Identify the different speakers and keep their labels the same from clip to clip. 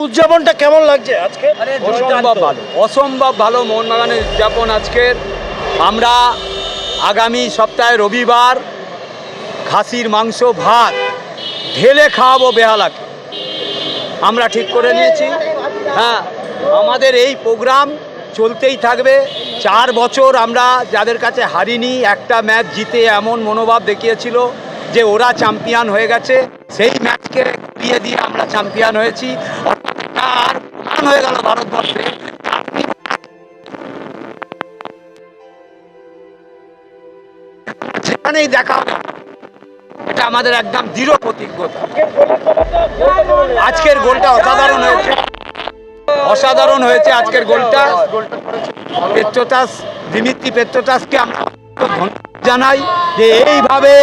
Speaker 1: উদযাপনটা কেমন লাগছে আজকে?
Speaker 2: অসম্ভব ভালো মোহনবাগানের উদযাপন আজকের। আমরা আগামী সপ্তাহে রবিবার খাসির মাংস ভাত ঢেলে খাওয়াবো বেহালাকে, আমরা ঠিক করে নিয়েছি। হ্যাঁ, আমাদের এই প্রোগ্রাম চলতেই থাকবে। 4 বছর আমরা যাদের কাছে হারিনি, একটা ম্যাচ জিতে এমন মনোভাব দেখিয়েছিল যে ওরা চ্যাম্পিয়ন হয়ে গেছে, সেই ম্যাচকে ঘুরিয়ে দিয়ে আমরা চ্যাম্পিয়ন হয়েছি। আর প্রমাণ হয়ে গেল ভারতবর্ষে সেখানেই দেখা হবে। এটা আমাদের একদম দৃঢ় প্রতিজ্ঞতা। আজকের গোলটা অসাধারণ হয়েছে, অসাধারণ হয়েছে আজকের গোলটা। পেট্রোটাস, দিমিত্রি পেট্রোটাসকে আমরা ধন্যবাদ জানাই যে এইভাবে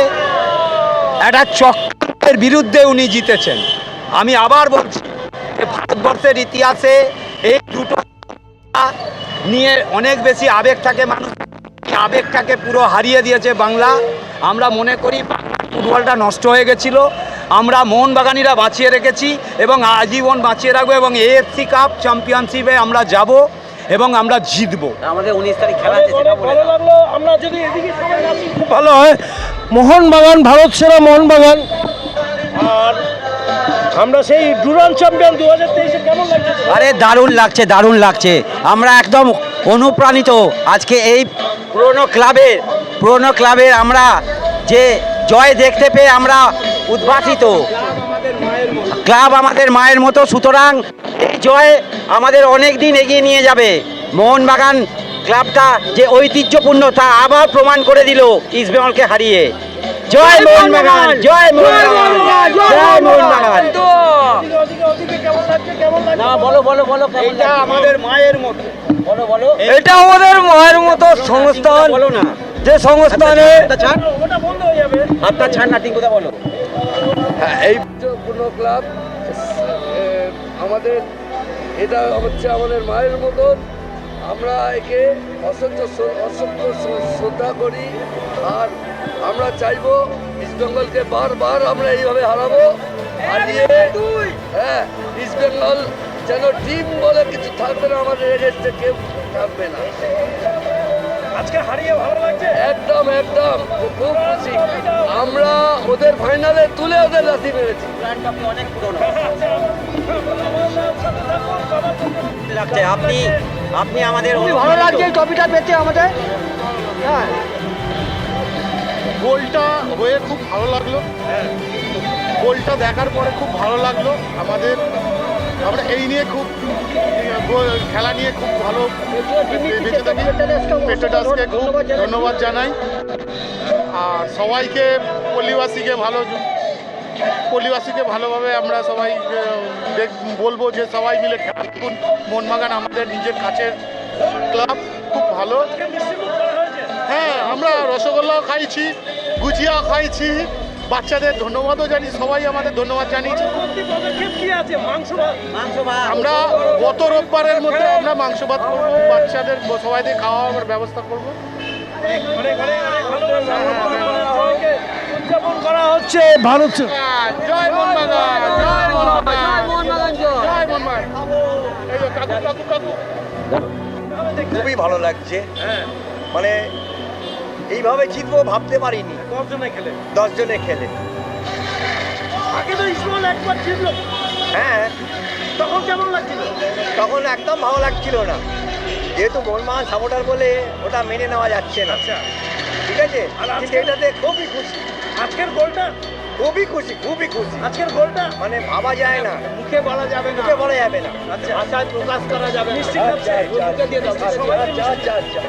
Speaker 2: একটা চক্রের বিরুদ্ধে উনি জিতেছেন। আমি আবার বলছি যে ভারতবর্ষের ইতিহাসে এই দুটো নিয়ে অনেক বেশি আবেগ থাকে, মানুষ আবেগটাকে পুরো হারিয়ে দিয়েছে বাংলা। আমরা মনে করি ফুটবলটা নষ্ট হয়ে গেছিল, আমরা মোহনবাগানিরা বাঁচিয়ে রেখেছি এবং আজীবন বাঁচিয়ে রাখবো, এবং এএফসি কাপ চ্যাম্পিয়নশিপে আমরা যাব এবং আমরা জিতবো।
Speaker 3: আমাদের 19 তারিখ খেলা আছে,
Speaker 1: ভালো লাগলো। আমরা যদি এদিকে সবাই আসি খুব ভালো হয়। মোহনবাগান ভারত সেরা মোহনবাগান, আর আমরা সেই ডুরান্ড চ্যাম্পিয়ন 2023 কেমন লাগছে?
Speaker 3: আরে দারুণ লাগছে, দারুণ লাগছে। আমরা একদম অনুপ্রাণিত আজকে এই পুরনো ক্লাবের আমরা যে জয় দেখতে পেয়ে আমরা উদ্ভাসিত। ক্লাব আমাদের মায়ের মতো, সুতরাং এই জয় আমাদের অনেক দিন এগিয়ে নিয়ে যাবে। মোহনবাগান ক্লাবটা যে ঐতিহ্যপূর্ণ তা আবার প্রমাণ করে দিল ইস্টবেঙ্গলকে হারিয়ে। জয় মোহনবাগান, জয় মোহনবাগান, জয় মোহনবাগান। না বলো বলো বলো,
Speaker 2: এটা আমাদের মায়ের মতো,
Speaker 3: বলো বলো।
Speaker 2: এটা আমাদের মায়ের মতো সংস্থান,
Speaker 3: বলো না,
Speaker 2: যে সংস্থানে
Speaker 3: হাতটা ছাড় না, ঠিক কথা বলো।
Speaker 4: এই পূর্ণ ক্লাব আমাদের, এটা হচ্ছে আমাদের মায়ের মতন। আমরা একে অসংখ্য শ্রদ্ধা করি, আর আমরা চাইবো ইস্টবেঙ্গলকে বারবার আমরা এইভাবে হারাবো, হারিয়ে হ্যাঁ ইস্টবেঙ্গল যেন টিম বলে কিছু থাকবে না, আমাদের এগেস্টে কেউ থাকবে না।
Speaker 1: আজকে হারিয়ে ভালো লাগছে,
Speaker 4: একদম একদম খুব খুশি। আমরা ওদের ফাইনালে তুলে ওদের লাথি মেরেছি।
Speaker 3: অনেক পুরনো লাগছে। আপনি আমাদের
Speaker 1: ভালো লাগছে এই ট্রফিটা পেতে আমাদের। হ্যাঁ,
Speaker 5: গোলটা হয়ে খুব ভালো লাগলো, গোলটা দেখার পরে খুব ভালো লাগলো। আমরা এই নিয়ে খুব খেলা নিয়ে খুব ভালো বেঁচে থাকি। পেট্রোটাসকে খুব ধন্যবাদ জানাই, আর সবাইকে পল্লীবাসীকে ভালোভাবে আমরা সবাই বলবো যে সবাই মিলে খেলা দেখুন। মোহনবাগান আমাদের নিজের কাছের ক্লাব, খুব ভালো। হ্যাঁ, আমরা রসগোল্লাও খাইছি, গুজিয়াও খাইছি, বাচ্চাদের ধন্যবাদও জানি, সবাই আমাদের ধন্যবাদ জানিয়েছি। আমরা গত রোববারের মধ্যে আমরা মাংস ভাত করবো, বাচ্চাদের সবাইদের খাওয়ার ব্যবস্থা করবো।
Speaker 1: উদযাপন করা হচ্ছে ভারত।
Speaker 5: জয় মোহনবাগান, জয় মোহনবাগান, জয় মোহনবাগান। এই যে কাকু কাকু কাকু,
Speaker 2: খুবই ভালো লাগছে। মানে এইভাবে জিতবো ভাবতে পারিনি। 10 জনে খেলে
Speaker 1: আগে তো ইসমাইল একবার জিতলো,
Speaker 2: হ্যাঁ,
Speaker 1: তখন কেমন লাগছিল?
Speaker 2: তখন একদম ভালো লাগছিল না, যেহেতু মোহনবাগান সাপোর্টার বলে ওটা মেনে নেওয়া যাচ্ছে না। ঠিক আছে, কিন্তু এটাতে খুবই খুশি।
Speaker 1: আজকের গোলটা
Speaker 2: খুবই খুশি, খুবই খুশি।
Speaker 1: আজকের গোলটা
Speaker 2: মানে ভাবা যায় না,
Speaker 1: মুখে বলা যাবে না,
Speaker 2: মুখে বলা যাবে না,
Speaker 1: ভাষায় প্রকাশ করা যাবে না।
Speaker 2: আচ্ছা, আচ্ছা, আচ্ছা।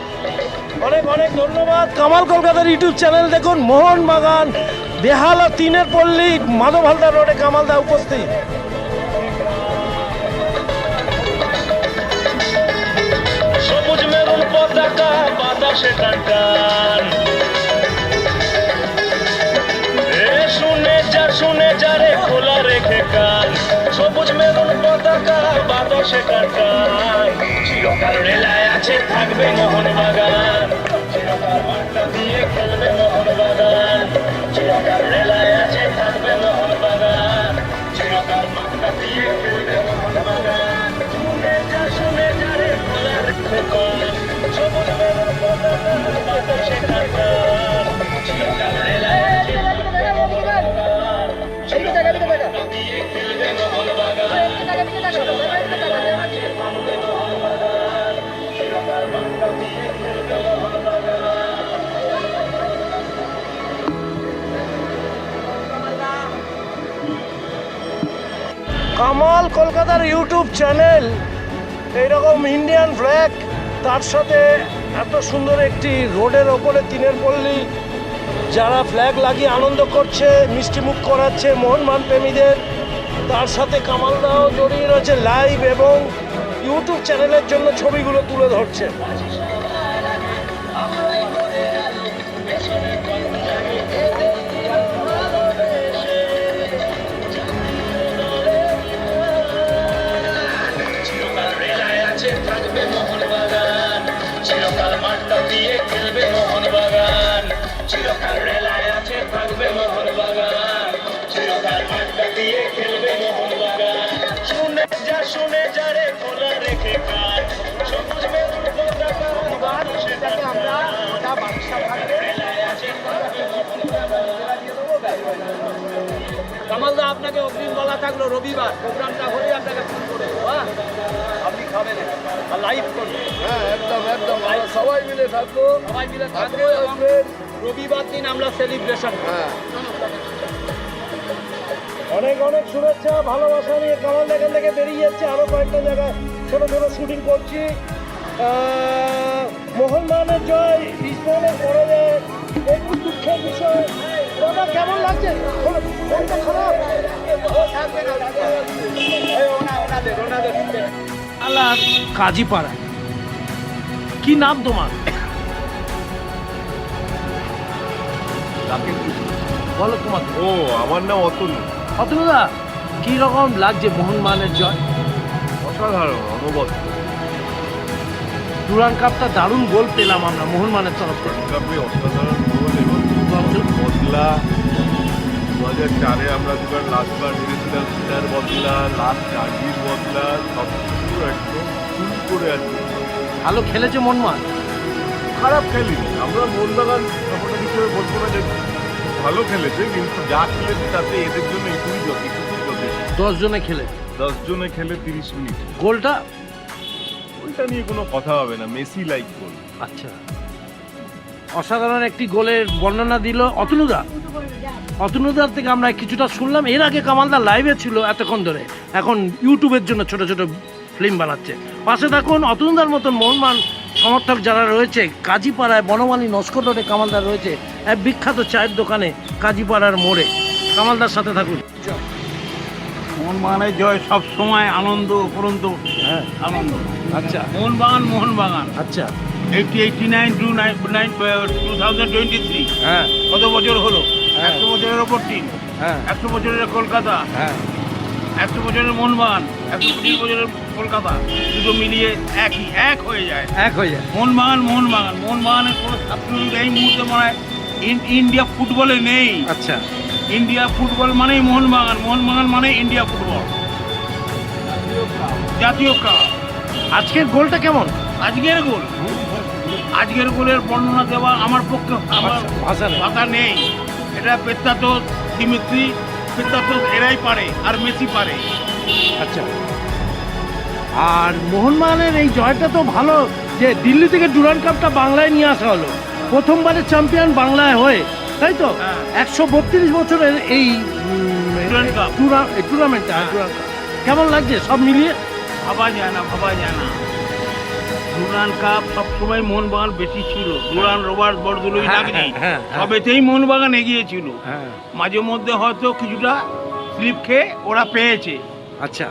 Speaker 1: অনেক অনেক ধন্যবাদ। কামাল কলকাতার ইউটিউব চ্যানেল দেখুন। মোহনবাগান বেহালা 3-এর পল্লী, মাধব হালদার রোডে কামালদা উপস্থিত।
Speaker 6: সবুজ মেরুন পতাকা বাতাসে টানটান, শুনে যা রে খোলা রেখে কান। সবুজ মেরুন পতাকা বাতাসে টানটান, চিরকাল রেলায় আছে থাকবে মোহনবাগান, চিরকাল মাঠটা দিয়ে খেলবে মোহনবাগান, চিরকাল রেলায় আছে থাকবে মোহনবাগান, চিরকাল মাঠটা দিয়ে খেলবে মোহনবাগান। সেখানকার চিরকাল রেলায় আছে থাকবে মোহনবাগান চিরকাল মাঠটা দিয়ে খেলবে মোহনবাগান চিরকাল রেলায় আছে থাকবে মোহনবাগান চিরকাল মাঠটা দিয়ে খেলবে মোহনবাগান।
Speaker 1: কামাল কলকাতার ইউটিউব চ্যানেল এইরকম ইন্ডিয়ান ফ্ল্যাগ, তার সাথে এত সুন্দর একটি রোডের ওপরে তিনের পল্লী, যারা ফ্ল্যাগ লাগিয়ে আনন্দ করছে, মিষ্টিমুখ করাচ্ছে মোহনবাগান প্রেমীদের, তার সাথে কামালদাও জড়িয়ে রয়েছে লাইভ এবং ইউটিউব চ্যানেলের জন্য ছবিগুলো তুলে ধরছে।
Speaker 6: চিরকাল রেলায় আছে থাকবে মোহনবাগান চিরকাল মাঠটা দিয়ে খেলবে মোহনবাগান চিরকাল রেলায় আছে থাকবে মোহনবাগান চিরকাল মাঠটা দিয়ে খেলবে মোহনবাগান। শুনে যা রে খোলা রেখে কান সবুজ মেরুন পতাকা সেটাকে আমরা ওটা বাদশা ভাগে রেলায় আছে থাকবে মোহনবাগান।
Speaker 2: কামালদা, আপনাকে অগ্রিম বলা থাকলো, রবিবার প্রোগ্রামটা হলে আপনাকে ফোন করে দেবো, হ্যাঁ? আপনি খাবেন আর লাইভ করবেন,
Speaker 4: হ্যাঁ একদম একদম, আমরা সবাই মিলে থাকবো,
Speaker 2: সবাই মিলে থাকবে
Speaker 4: আপনারা
Speaker 2: এবং
Speaker 4: আসবেন।
Speaker 2: রবিবার দিন আমরা সেলিব্রেশন
Speaker 4: হ্যাঁ
Speaker 1: অনেক অনেক শুভেচ্ছা, ভালোবাসা নিয়ে কামাল এখান থেকে বেরিয়ে যাচ্ছে, আরও কয়েকটা জায়গায় ছোটো ছোটো শুটিং করছি। মোহনবাগানের জয়, ইস্টবেঙ্গলের পরাজয়, একটু দুঃখের বিষয়। দাদা কেমন লাগছে? মনটা খারাপ? আল্লাহ কাজীপাড়া, কি নাম তোমার? বলো তোমার।
Speaker 7: ও, আমার নাম অতুল।
Speaker 1: অতুলদা, কি রকম লাগছে মোহনবাগানের জয়?
Speaker 7: অসাধারণ, অনবদ্য।
Speaker 1: ডুরান্ড কাপটা দারুণ গোল পেলাম আমরা মোহনবাগানের তরফ থেকে।
Speaker 7: কাপে অসাধারণ গোল এবং বদলা। 2004-এ আমরা দুবার লাস্টবার হেরেছিলাম, সেটার বদলা, লাস্ট চার্জির বদলা, সব কিছু একদম ফুল করে আছে।
Speaker 1: ভালো খেলেছে মোহনবাগান।
Speaker 7: খারাপ খেলিনি আমরা, মোহনবাগান সাপোর্টার হিসেবে বলবো না যে ভালো খেলেছে, কিন্তু যা খেলেছে তাতে এদের জন্য এটুকুই যথেষ্ট।
Speaker 1: 10 জনে খেলে,
Speaker 7: 10 জনে খেলে 30 মিনিট।
Speaker 1: গোলটা
Speaker 7: ওইটা নিয়ে কোনো কথা হবে না, মেসি লাইক গোল।
Speaker 1: আচ্ছা, অসাধারণ একটি গোলের বর্ণনা দিল অতনুদা। অতনুদার থেকে আমরা কিছুটা শুনলাম। এর আগে কামালদা লাইভে ছিল এতক্ষণ ধরে, এখন ইউটিউবের জন্য ছোট ছোট ফিল্ম বানাচ্ছে। পাশে থাকুন, অতনুদার মতন মোহনবাগান সমর্থক যারা রয়েছে কাজীপাড়ায়, বনমালী নস্কর রোডে কামালদার রয়েছে এক বিখ্যাত চায়ের দোকানে কাজীপাড়ার মোড়ে। কামালদার সাথে থাকুন।
Speaker 8: মোহনবাগানের জয় সব সময় আনন্দ উপরন্ত,
Speaker 1: হ্যাঁ,
Speaker 8: আনন্দ।
Speaker 1: আচ্ছা
Speaker 8: মোহনবাগান
Speaker 1: আচ্ছা,
Speaker 8: 89 to 2023
Speaker 1: হ্যাঁ
Speaker 8: কত বছর হলো?
Speaker 1: হ্যাঁ।
Speaker 8: 100 বছরের ওপর টিম,
Speaker 1: হ্যাঁ
Speaker 8: 100 বছরের কলকাতা,
Speaker 1: হ্যাঁ
Speaker 8: 100 বছরের মোহনবাগান, 125 বছরের কলকাতা, দুটো মিলিয়ে এক হয়ে যায়।
Speaker 1: এক হয়ে যায়।
Speaker 8: মোহনবাগানের কোনো ছাত্র এই মুহূর্তে মনে হয় ইন্ডিয়া ফুটবলে নেই।
Speaker 1: আচ্ছা,
Speaker 8: ইন্ডিয়া ফুটবল মানেই মোহনবাগান, মোহনবাগান মানে ইন্ডিয়া ফুটবল, জাতীয় কাপ।
Speaker 1: আজকের গোলটা কেমন?
Speaker 8: আজকের গোলের বর্ণনা দেওয়া আমার পক্ষে, আমার
Speaker 1: ভাষা নেই।
Speaker 8: ভাষা নেই। এটা পেত্তাতো, দিমিত্রি পেত্তাতো, এরাই পারে, আর মেসি পারে।
Speaker 1: আচ্ছা, আর মোহনবাগানের এই জয়টা তো ভালো যে দিল্লি থেকে ডুরান্ড কাপটা বাংলায় নিয়ে আসা হলো, প্রথমবারের চ্যাম্পিয়ন বাংলায় হয়ে, তাই তো?
Speaker 8: হ্যাঁ।
Speaker 1: 132 বছরের এই
Speaker 8: ডুরান্ড কাপ।
Speaker 1: টুর্নামেন্টটা, ডুরান্ড কাপ কেমন লাগছে সব মিলিয়ে?
Speaker 8: ভাবা যায় না। ডুরান্ড কাপ সবসময় মোহনবাগান বেশি ছিল। ডুরান্ড, রবার্ট, বড়দুলই
Speaker 1: হ্যাঁ,
Speaker 8: লাগনি,
Speaker 1: হ্যাঁ, হ্যাঁ।
Speaker 8: সবেতেই মোহনবাগান এগিয়ে ছিল।
Speaker 1: হ্যাঁ,
Speaker 8: মাঝে মধ্যে হয়তো কিছুটা স্লিপ খেয়ে ওরা পেয়েছে।
Speaker 1: আচ্ছা,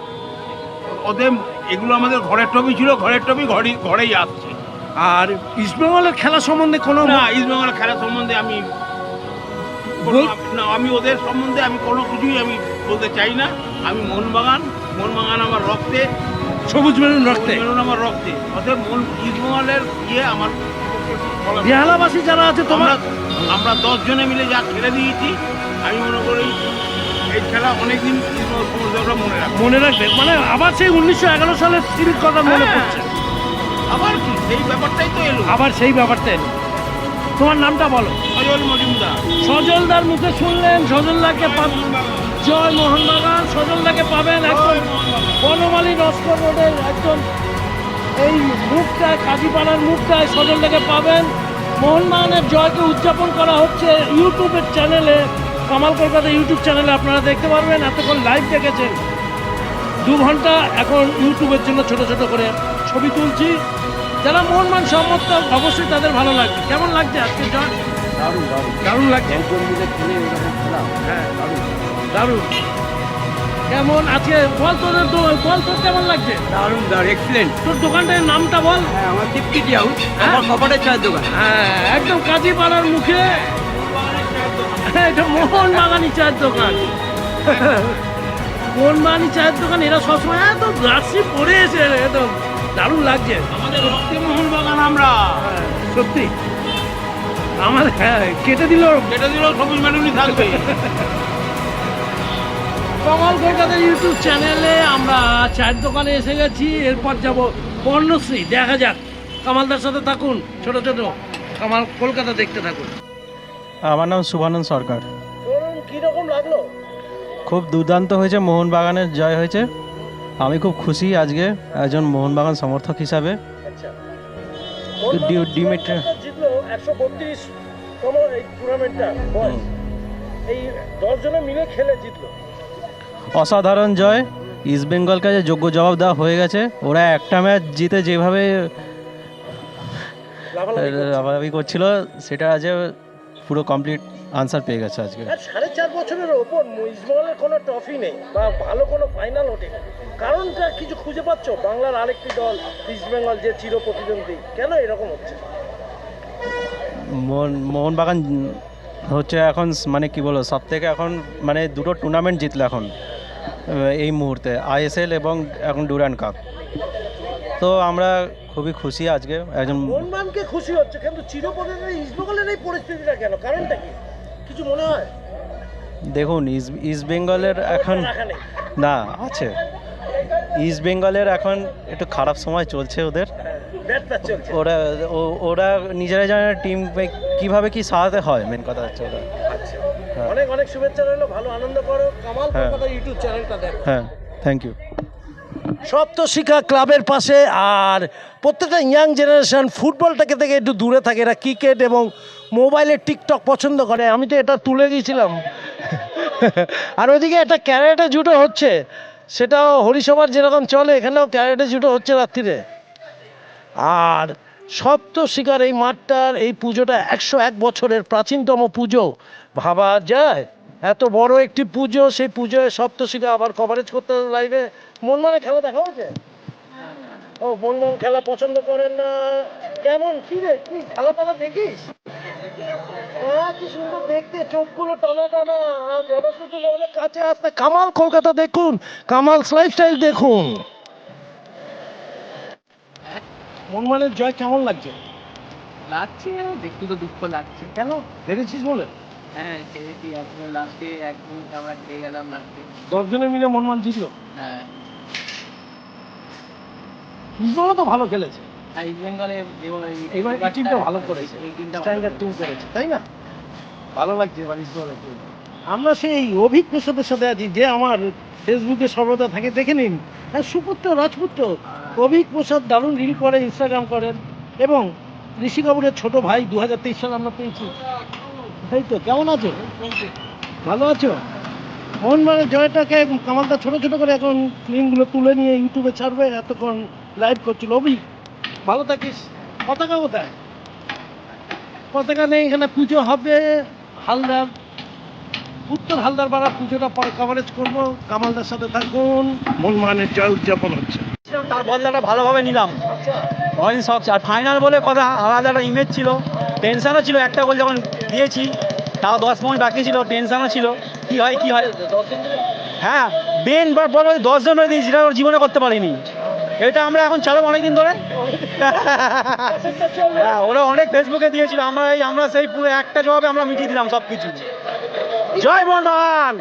Speaker 8: ওদের এগুলো আমাদের ঘরের টবি ছিল, ঘরের টবি ঘরেই আসছে।
Speaker 1: আর ইস্টবেঙ্গলের খেলা সম্বন্ধে কোনো
Speaker 8: না, ইস্টবেঙ্গলের খেলা সম্বন্ধে আমি আমি ওদের সম্বন্ধে আমি কোনো কিছুই আমি বলতে চাই না। আমি মোহনবাগান আমার রক্তে,
Speaker 1: সবুজ মেরুন রক্তে,
Speaker 8: আমার রক্তে। অতএব ইস্টবেঙ্গলের আমার
Speaker 1: বেহালাবাসী যারা আছে তোমরা,
Speaker 8: আমরা 10 জনে মিলে যা খেলে দিয়েছি, আমি মনে করি এই খেলা অনেকদিন সমর্থকরা মনে রাখবে।
Speaker 1: মানে আবার সেই 1911 সালের স্মৃতির কথা মনে
Speaker 8: হ্যাঁ।
Speaker 1: পড়ছে,
Speaker 8: আবার কি সেই ব্যাপারটাই তো এলো।
Speaker 1: আবার সেই ব্যাপারটা এলো। তোমার নামটা বলো।
Speaker 8: সজল মজুমদার।
Speaker 1: সজলদার মুখে শুনলেন, সজলদাকে জয় মোহনবাগান। সজলদাকে পাবেন একদম বনমালী নস্কর রোডের একদম এই মুখটায়, কাজীপাড়ার মুখটায় সজলদাকে পাবেন। মোহনবাগানের জয়কে উদযাপন করা হচ্ছে ইউটিউবের চ্যানেলে, কামাল কলকাতা ইউটিউব চ্যানেলে আপনারা দেখতে পারবেন। এতক্ষণ লাইভ দেখেছেন, 2 ঘন্টা এখন ইউটিউবের জন্য ছোট ছোট করে ছবি তুলছি। যারা মোহনবাগান সমর্থক অবশ্যই তাদের ভালো লাগবে। কেমন লাগছে আজকে জয়?
Speaker 2: দারুণ দারুণ
Speaker 1: দারুণ লাগছে।
Speaker 2: হ্যাঁ দারুণ
Speaker 1: দারুণ। কেমন আছে বল, তোদের বল, তোর কেমন লাগছে?
Speaker 2: দারুণ দারুণ এক্সিলেন্ট।
Speaker 1: তোর দোকানটার নামটা বল।
Speaker 2: হ্যাঁ আমার টিপকিটি হাউস,
Speaker 1: হ্যাঁ?
Speaker 2: আমার কপাটের চায়ের দোকান।
Speaker 1: হ্যাঁ, একদম কাজীপাড়ার মুখে এটা মোহনবাগানি চায়ের দোকান। মোহনবাগানি চায়ের দোকান। এরা সবসময় এত জার্সি পরে এসে একদম দারুণ লাগছে।
Speaker 8: আমাদের রক্তে মোহনবাগান আমরা।
Speaker 1: হ্যাঁ, সত্যি আমাদের কেটে দিল।
Speaker 8: যেটা দিলেও সবুজ মেরুনই থাকবে।
Speaker 1: কামাল কলকাতার ইউটিউব চ্যানেলে আমরা চায়ের দোকানে এসে গেছি। এরপর যাব পর্ণশ্রী। দেখা যাক, কামালদার সাথে থাকুন, ছোট ছোট কামাল কলকাতা দেখতে থাকুন।
Speaker 9: আমার নাম শুভানন্দ সরকার।
Speaker 1: কিরকম লাগলো?
Speaker 9: খুব দুর্দান্ত হয়েছে, মোহনবাগানের জয় হয়েছে। আমি খুব খুশি আজকে একজন মোহনবাগান সমর্থক হিসাবে।
Speaker 1: আচ্ছা,
Speaker 9: ডিমেট্রি
Speaker 1: জিতলো 132তম এই টুর্নামেন্টটা, এই 10 জনে মিলে খেলে জিতলো।
Speaker 9: অসাধারণ জয়। ইস্ট বেঙ্গলকে যে যোগ্য জবাব দেওয়া হয়ে গেছে। ওরা একটা ম্যাচ জিতে যেভাবে লাফালাফি করছিল, সেটা আজ পুরো কমপ্লিট আনসার পেয়ে গেছে আজকে।
Speaker 1: 4.5 বছরের ওপর ইস্টবেঙ্গলের কোনো ট্রফি নেই বা ভালো কোনো ফাইনাল ওঠে। কারণটা কিছু খুঁজে পাচ্ছ? বাংলার আরেকটি দল ইস্টবেঙ্গল যে চির প্রতিদ্বন্দ্বী, কেন এরকম হচ্ছে?
Speaker 9: মোহনবাগান হচ্ছে এখন মানে কি বলবো, সব থেকে এখন মানে 2টো টুর্নামেন্ট জিতলো এখন এই মুহূর্তে, আইএসএল এবং এখন ডুরান্ড কাপ। তো আমরা খুবই খুশি আজকে। একজন
Speaker 1: মোহনবাগানকে খুশি হচ্ছে, কিন্তু চির প্রতিদ্বন্দ্বী ইস্টবেঙ্গলের এই পরিস্থিতিটা কেন? কারণটা কি কিছু মনে হয়?
Speaker 9: দেখুন, ইস্ট বেঙ্গলের এখন না আছে, ইস্ট বেঙ্গলের এখন একটু খারাপ সময় চলছে ওদের। ওরা নিজেরাই জানে টিম কিভাবে কি সাজাতে হয়, মেন কথা হচ্ছে ওরা।
Speaker 1: অনেক অনেক শুভেচ্ছা রইলো, ভালো আনন্দ করো। কামাল কলকাতা ইউটিউব চ্যানেলটা দেখো।
Speaker 9: হ্যাঁ, থ্যাংক ইউ।
Speaker 1: সপ্তশিখা ক্লাবের পাশে। আর প্রত্যেকটা ইয়াং জেনারেশন ফুটবলটাকে থেকে একটু দূরে থাকে, এরা ক্রিকেট এবং মোবাইলে টিকটক পছন্দ করে। আমি তো এটা তুলে দিয়েছিলাম। আর ওইদিকে একটা ক্যারেটে জুটো হচ্ছে, সেটাও হরিসভার যেরকম চলে, এখানেও ক্যারেটে জুটো হচ্ছে রাত্রিরে। আর সপ্তশিখার এই মাঠটার এই পুজোটা 101 বছরের প্রাচীনতম পুজো। ভাবা যায় এত বড় একটি পুজো, সেই পুজোয় সপ্তশিখা আবার কভারেজ করতে লাইভে। মোহনবাগানের খেলা দেখা হচ্ছে? ও, মোহনবাগান খেলা পছন্দ করেন না? কেমন কি রে, কি খেলা টালা দেখিস? কি সুন্দর দেখতে, চোখগুলো টানা টানা। কাছে আসতে কামাল কলকাতা দেখুন, কামাল লাইফস্টাইল দেখুন। মোহনবাগানের জয় কেমন লাগছে?
Speaker 10: লাগছে, দেখতে তো দুঃখ লাগছে।
Speaker 1: কেন দেখেছিস বলে?
Speaker 10: হ্যাঁ, খেয়েছি। এখন লাস্টে 1 মিনিট আমরা খেয়ে গেলাম লাস্টে।
Speaker 1: 10 জনে মিলে মোহনবাগান জিতলো।
Speaker 10: হ্যাঁ,
Speaker 1: ইস্টবেঙ্গল তো ভালো খেলেছে।
Speaker 10: আর ইস্ট বেঙ্গলে
Speaker 1: এইবার এই টিমটা ভালো করেছে,
Speaker 10: এই টিমটা
Speaker 1: স্ট্যান্ডার্ড টিম করেছে, তাই না? ভালো লাগছে এবার ইস্টবেঙ্গলের টিম। আমরা সেই অভিক প্রসাদের সাথে আছি, যে আমার ফেসবুকে সর্বদা থাকে, দেখে নিন। হ্যাঁ, সুপুত্র রাজপুত্র অভিক প্রসাদ দারুণ রিল করে, ইনস্টাগ্রাম করেন। এবং ঋষি কাপুরের ছোট ভাই, 2023 সালে আমরা পেয়েছি। তাই তো, কেমন আছো? ভালো আছো? মোহনবাগানের জয়টাকে কামালটা ছোট ছোট করে এখন ফিল্মগুলো তুলে নিয়ে ইউটিউবে ছাড়বে, এতক্ষণ লাইভ করছিল। অভিক, ভালো থাকিস। পতাকা কোথায়? পতাকা নেই, এখানে পুজো হবে হালদার, উত্তর হালদার পাড়া পুজোটা কভারেজ করবো। কামালদার সাথে থাকুন। মোহনবাগানের জয় উদযাপন হচ্ছে।
Speaker 3: তার বদলাটা ভালোভাবে নিলাম, অনেক শখ। আর ফাইনাল বলে কথা, আলাদা একটা ইমেজ ছিল, টেনশনও ছিল। একটা গোল যখন দিয়েছি, তাও 10 মিনিট বাকি ছিল, টেনশনও ছিল কি হয় কি হয়। হ্যাঁ, বেন বা বড় 10 জন হয়ে দিয়েছি, যেটা ওর জীবনে করতে পারিনি। এটা আমরা এখন চালাবো অনেকদিন ধরে। হ্যাঁ, ওরা অনেক ফেসবুকে দিয়েছিল, আমরা সেই পুরো একটা জবাবে আমরা মিটিয়ে দিলাম সব কিছু। জয় মোহনবাগান।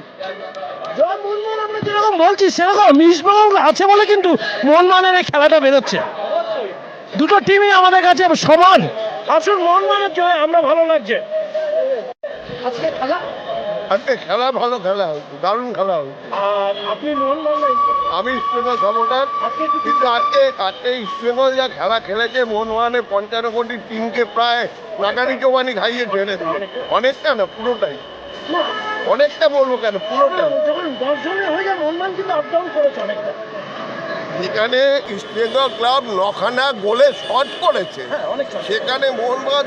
Speaker 1: জয় মোহনবাগান। আমরা যেরকম বলছি সেরকম ইস্টবেঙ্গল আছে বলে কিন্তু মোহনবাগানের এই খেলাটা বেরোচ্ছে। দুটো টিমই আমাদের কাছে সমান, আসুন মোহনবাগানের জয় আমরা ভালো লাগছে আজকে খেলা।
Speaker 5: আজকে খেলা ভালো খেলা হচ্ছে, দারুণ খেলা হচ্ছে।
Speaker 1: আর আপনি মোহনবাগান,
Speaker 5: আমি ইস্টবেঙ্গল সাপোর্টার, কিন্তু আজকে ইস্টবেঙ্গল যা খেলা খেলেছে, মোহনবাগানের 55 কোটি টিমকে প্রায় নাকানি চোবানি খাইয়ে ছেড়ে দিয়েছে। অনেকটা না, পুরোটাই। অনেকটা বলবো কেন, পুরোটাই।
Speaker 1: যখন 10 জনের হয়ে যায় মোহনবাগান কিন্তু আপ ডাউন করেছে অনেকটা।
Speaker 5: যেখানে ইস্টবেঙ্গল ক্লাব 9খানা গোলে শট করেছে, সেখানে মোহনবাগান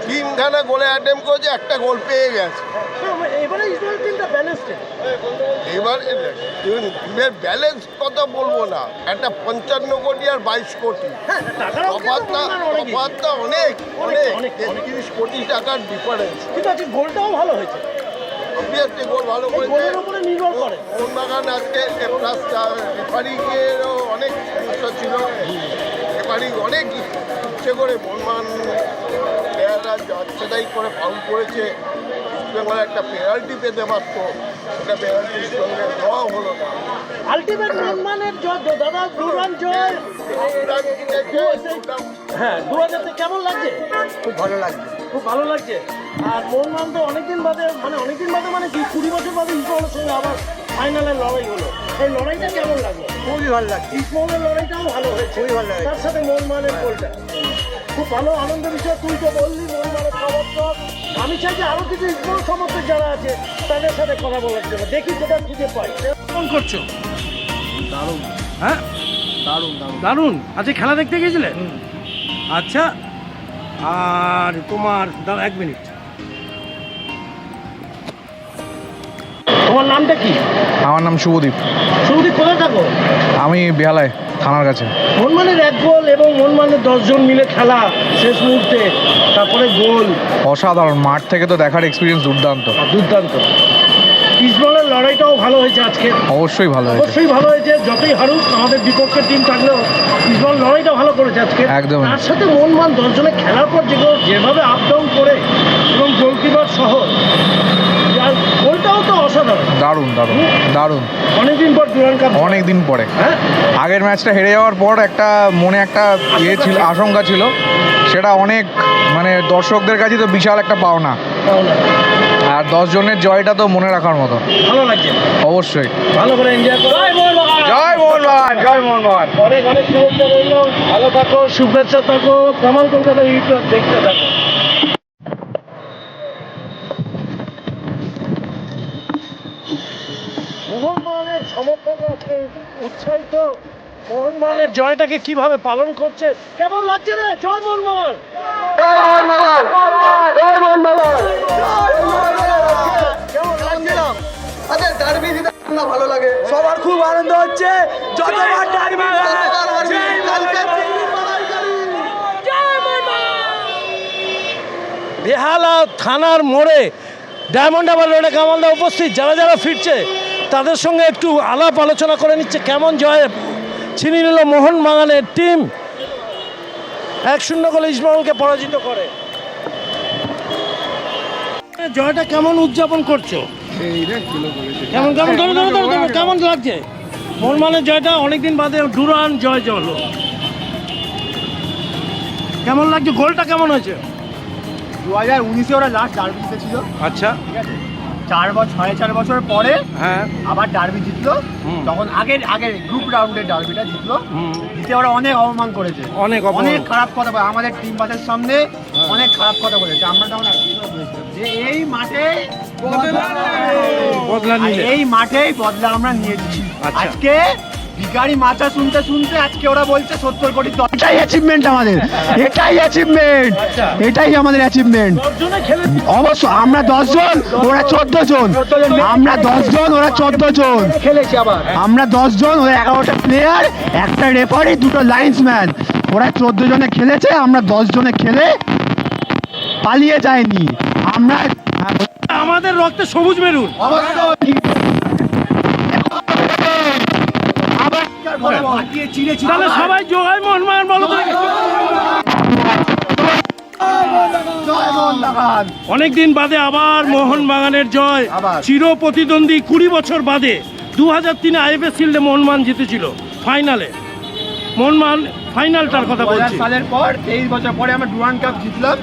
Speaker 5: তিনখানা গোলে অ্যাটেম্প করেছে, একটা গোল পেয়ে গেছে।
Speaker 1: এবারে ইসরায়েল টিমটা ব্যালেন্সড।
Speaker 5: এবার টিমের ব্যালেন্স কথা বলবো না, একটা 55 কোটি আর 22 কোটি তফাৎটা অনেক 33 কোটি টাকার ডিফারেন্স।
Speaker 1: কিন্তু আজকে গোলটাও ভালো হয়েছে,
Speaker 5: অবভিয়াসলি গোল ভালো করেছে।
Speaker 1: গোলের উপরে নির্ভর করে।
Speaker 5: মোহনবাগান আজকে প্লাস রেফারিকেরও অনেক সমস্যা ছিল, রেফারি অনেক ইচ্ছে করে মোহনবাগান প্লেয়াররা যাচ্ছেটাই করে ফাউল করেছে। ইস্টবেঙ্গল একটা পেনাল্টি পেতে পারত, একটা পেনাল্টির সঙ্গে দেওয়া হলো না।
Speaker 1: আলটিমেট মোহনবাগানের জয় দাদা, দুরান জয়। হ্যাঁ, 2000 কেমন লাগছে?
Speaker 3: খুব ভালো লাগছে।
Speaker 1: খুব ভালো লাগছে। আর মোহনবাগান তো অনেকদিন বাদে মানে কি 20 বছর বাদে ইস্টবেঙ্গলের সঙ্গে আবার ফাইনালের লড়াই হলো। এই লড়াইটা কেমন লাগলো?
Speaker 3: খুবই ভালো লাগছে।
Speaker 1: ইস্টবেঙ্গলের লড়াইটাও ভালো হয়েছে,
Speaker 3: খুবই ভালো লাগছে।
Speaker 1: তার সাথে মোহনবাগানের গোলটা খুব ভালো আনন্দের বিষয়। তুই তো বললি মোহনবাগানের সমর্থক, আমি চাই যে আরো কিছু ইস্টবেঙ্গল সমর্থক যারা আছে তাদের সাথে কথা বলার জন্য, দেখি কোথা খুঁজে পাই। কেমন করছো?
Speaker 8: দারুণ,
Speaker 1: হ্যাঁ
Speaker 8: দারুণ, দারুণ।
Speaker 1: দারুণ। আজকে খেলা দেখতে গিয়েছিলে? আচ্ছা, আর তোমার দাঁড়া 1 মিনিট, তোমার নামটা কি?
Speaker 11: আমার নাম শুভদীপ,
Speaker 1: শুভদীপ কোথায় থাকো?
Speaker 11: আমি বেহালায় থানার কাছে।
Speaker 1: মোহনবাগানের 1 গোল এবং মোহনবাগানের 10 জন মিলে খেলা শেষ মুহূর্তে, তারপরে গোল,
Speaker 11: অসাধারণ। মাঠ থেকে তো দেখার এক্সপিরিয়েন্স দুর্দান্ত।
Speaker 1: দুর্দান্ত। ইস্টবেঙ্গলের লড়াইটাও ভালো হয়েছে আজকে।
Speaker 11: অবশ্যই ভালো হয়েছে।
Speaker 1: অবশ্যই ভালো হয়েছে, যতই হারুক আমাদের বিপক্ষের টিম থাকলেও ইস্টবেঙ্গল লড়াইটা ভালো করেছে আজকে।
Speaker 11: একদম।
Speaker 1: তার সাথে মোহনবাগান 10 জনে খেলার পর যেভাবে আপ ডাউন করে এবং গোলকিপার সহ, আর গোলটাও তো অসাধারণ।
Speaker 11: দারুণ দারুণ দারুণ।
Speaker 1: অনেকদিন পর ডুরান্ড কাপ।
Speaker 11: অনেক দিন পরে।
Speaker 1: হ্যাঁ,
Speaker 11: আগের ম্যাচটা হেরে যাওয়ার পর একটা মনে একটা ইয়ে ছিল, আশঙ্কা ছিল, সেটা অনেক মানে দর্শকদের কাছে তো বিশাল একটা পাওনা। আর 10 জনের জয়টা তো মনে রাখার মতো।
Speaker 1: ভালো লাগছে
Speaker 11: অবশ্যই।
Speaker 1: ভালো করে এনজয় করো। জয় মোহনবাগান,
Speaker 11: জয় মোহনবাগান, জয় মোহনবাগান।
Speaker 1: অনেক অনেক শুভেচ্ছা রইল। ভালো থাকো, শুভেচ্ছা থাকো। কামাল কলকাতা ইউটিউব দেখতে থাকো। মোহনবাগানের সমর্থকরা উৎসাহিত, মোহনবাগানের জয়টাকে কিভাবে পালন করছে, কেমন লাগছে রে? জয় মোহনবাগান, জয় মোহনবাগান, জয় মোহনবাগান। কেমন লাগছে?
Speaker 3: আচ্ছা, ডার্বি দিতে ভালো লাগে, সবার খুব আনন্দ হচ্ছে। যতবার ডার্বি
Speaker 1: বেহালা থানার মোড়ে ডায়মন্ড হারবার রোডে কামালদা উপস্থিত, যারা যারা ফিরছে তাদের সঙ্গে একটু আলাপ আলোচনা করে নিচ্ছে। কেমন জয় ছিনিয়ে নিল মোহনবাগানের টিম, 1-0 গোলে ইস্টবেঙ্গলকে পরাজিত করে। জয়টা কেমন উদযাপন করছো? কেমন কেমন ধরো ধরো ধরো ধরো, কেমন লাগছে মোহনবাগানের জয়টা? অনেকদিন বাদে ডুরান্ড জয় হলো, কেমন লাগছে? গোলটা কেমন হয়েছে?
Speaker 3: 2019-এ ওরা লাস্ট ডার্বি জিতেছিল।
Speaker 1: আচ্ছা,
Speaker 3: 4.5 বছর পরে
Speaker 1: হ্যাঁ
Speaker 3: আবার ডার্বি জিতলো। তখন আগের গ্রুপ রাউন্ডের ডার্বিটা জিতলো, জিতে ওরা অনেক অপমান করেছে,
Speaker 1: অনেক
Speaker 3: খারাপ কথা বলে আমাদের টিম বাসের সামনে, অনেক খারাপ কথা বলেছে। আমরা তখন যে এই মাঠে বদলা আমরা নিয়েছি। আজকে ভিখারি মাথা শুনতে শুনতে আজকে ওরা বলছে 70 কোটি। এটাই অ্যাচিভমেন্ট আমাদের, এটাই অ্যাচিভমেন্ট, এটাই আমাদের অ্যাচিভমেন্ট। অবশ্য আমরা 10 জন, ওরা 14 জন, আমরা 10 জন, ওরা 14 জন খেলেছি। আবার আমরা 10 জন, ওরা 11টা প্লেয়ার, একটা রেফারি, 2টো লাইন্সম্যান, ওরা 14 জনে খেলেছে, আমরা 10 জনে খেলে পালিয়ে যায়নি। আমরা
Speaker 1: আমাদের রক্তে সবুজ মেরুন। তাহলে সবাই জয় মোহনবাগান বলো। অনেকদিন বাদে আবার মোহনবাগানের জয়, চির প্রতিদ্বন্দ্বী 20 বছর বাদে। 2003-এ আইএফএ শিল্ডে মোহনবাগান জিতেছিল ফাইনালে। মোহনবাগান ফাইনালটার কথা বলছি।
Speaker 8: সালের পর 23 বছর পরে আমরা ডুরান্ড কাপ জিতলাম।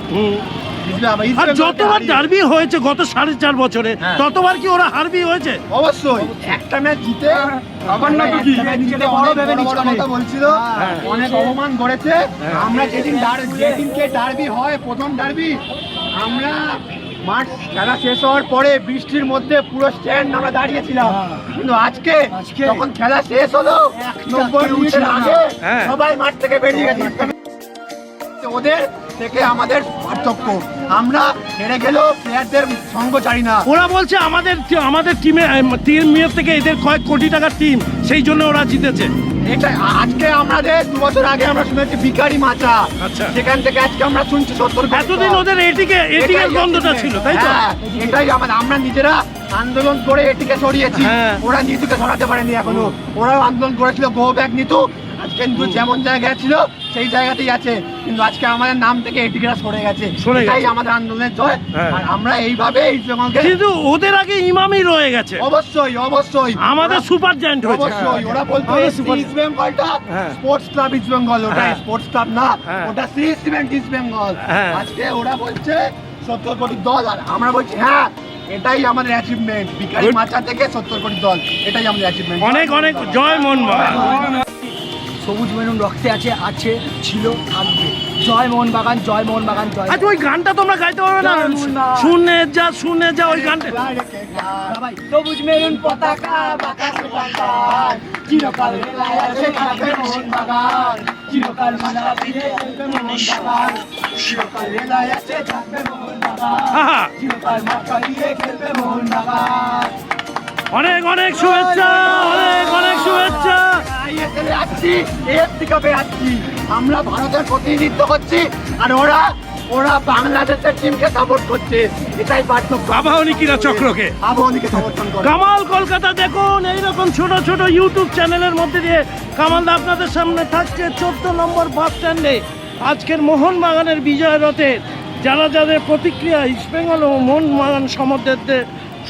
Speaker 1: আর যতবার ডার্বি হয়েছে গত 4.5 বছরে, ততবার কি ওরা হারবি হয়েছে?
Speaker 8: অবশ্যই একটা ম্যাচ জিতে আবার না তো কি বড় ভেবে কথা বলছিল, অনেক অপমান করেছে। আমরা যেদিনকে ডার্বি হয়, প্রথম ডার্বি, আমরা মাঠ খেলা শেষ হওয়ার পরে বৃষ্টির মধ্যে পুরো স্ট্যান্ড আমরা দাঁড়িয়েছিলাম, কিন্তু আজকে যখন খেলা শেষ হলো 90 মিনিটের আগে সবাই মাঠ থেকে বেরিয়ে গেছে। ওদের থেকে আমাদের পার্থক্য, আমরা হেরে গেলেও প্লেয়ারদের সঙ্গ চাই না।
Speaker 1: ওরা বলছে আমাদের টিমের থেকে এদের কয়েক কোটি টাকার টিম, সেই জন্য ওরা জিতেছে।
Speaker 8: এটা আজকে আমাদের 2 বছর আগে আমরা শুনেছি ভিখারি মাচা, সেখান থেকে আজকে আমরা শুনছি 70।
Speaker 1: এতদিন ওদের এটিকের গন্ধটা ছিল, তাই তো?
Speaker 8: এটাই আমরা নিজেরা আন্দোলন করে এটিকে সরিয়েছি, ওরা নিতুকে সরাতে পারেনি এখনো। ওরাও আন্দোলন করেছিল গো ব্যাক নিতু, আজকে কিন্তু যেমন জায়গায় ছিল সেই জায়গাতেই আছে, কিন্তু আজকে আমাদের নাম থেকে এটিকেরা সরে গেছে। এটাই আমাদের আন্দোলনের জয়, আর আমরা এইভাবে
Speaker 1: কিন্তু ওদের আগে ইমামই রয়ে গেছে।
Speaker 8: অবশ্যই অবশ্যই
Speaker 1: আমাদের সুপার জায়ান্ট হয়েছে।
Speaker 8: অবশ্যই ওরা বলতো ইস্ট বেঙ্গলটা স্পোর্টস ক্লাব ইস্ট বেঙ্গল, ওটা স্পোর্টস ক্লাব না, ওটা সিএস সিমেন্ট ইস্ট বেঙ্গল। আজকে ওরা বলছে 70 কোটি দল, আর আমরা বলছি হ্যাঁ এটাই আমাদের অ্যাচিভমেন্ট, ভিখারি মাচা থেকে 70 কোটি দল, এটাই আমাদের অ্যাচিভমেন্ট।
Speaker 1: অনেক অনেক জয় মোহনবাগান।
Speaker 10: সবুজ মেরুন রক্তে আছে, ছিল, থাকবে। জয় মোহনবাগান, জয় মোহনবাগান, জয়।
Speaker 1: আচ্ছা ওই গানটা তোমরা গাইতে পারবে না? শুনে যা ওই গানটা।
Speaker 10: সবুজ মেরুন পতাকা বাতাসে টাকার, চিরকাল মেলায় আছে থাকবে মোহনবাগান, চিরকাল মানবীতে থাকবে মোহনবাগান, চিরকাল মেলায় আছে থাকবে মোহনবাগান, চিরকাল মাথা দিয়ে খেলবে মোহনবাগান।
Speaker 1: অনেক অনেক শুভেচ্ছা, অনেক অনেক শুভেচ্ছা।
Speaker 8: আমরা ভারতের প্রতিনিধিত্ব করছি, আর ওরা বাংলাদেশের টিমকে সাপোর্ট করছে, এটাই পার্থক্য।
Speaker 1: আবাহনীরা চক্রকে
Speaker 8: সমর্থন করে।
Speaker 1: কামাল কলকাতা দেখুন, এইরকম ছোট ছোট ইউটিউব চ্যানেলের মধ্যে দিয়ে কামালদা আপনাদের সামনে থাকছে 14 নম্বর বাস স্ট্যান্ডে আজকের মোহনবাগানের বিজয় রথের যাদের প্রতিক্রিয়া ইস্ট বেঙ্গল ও মোহনবাগান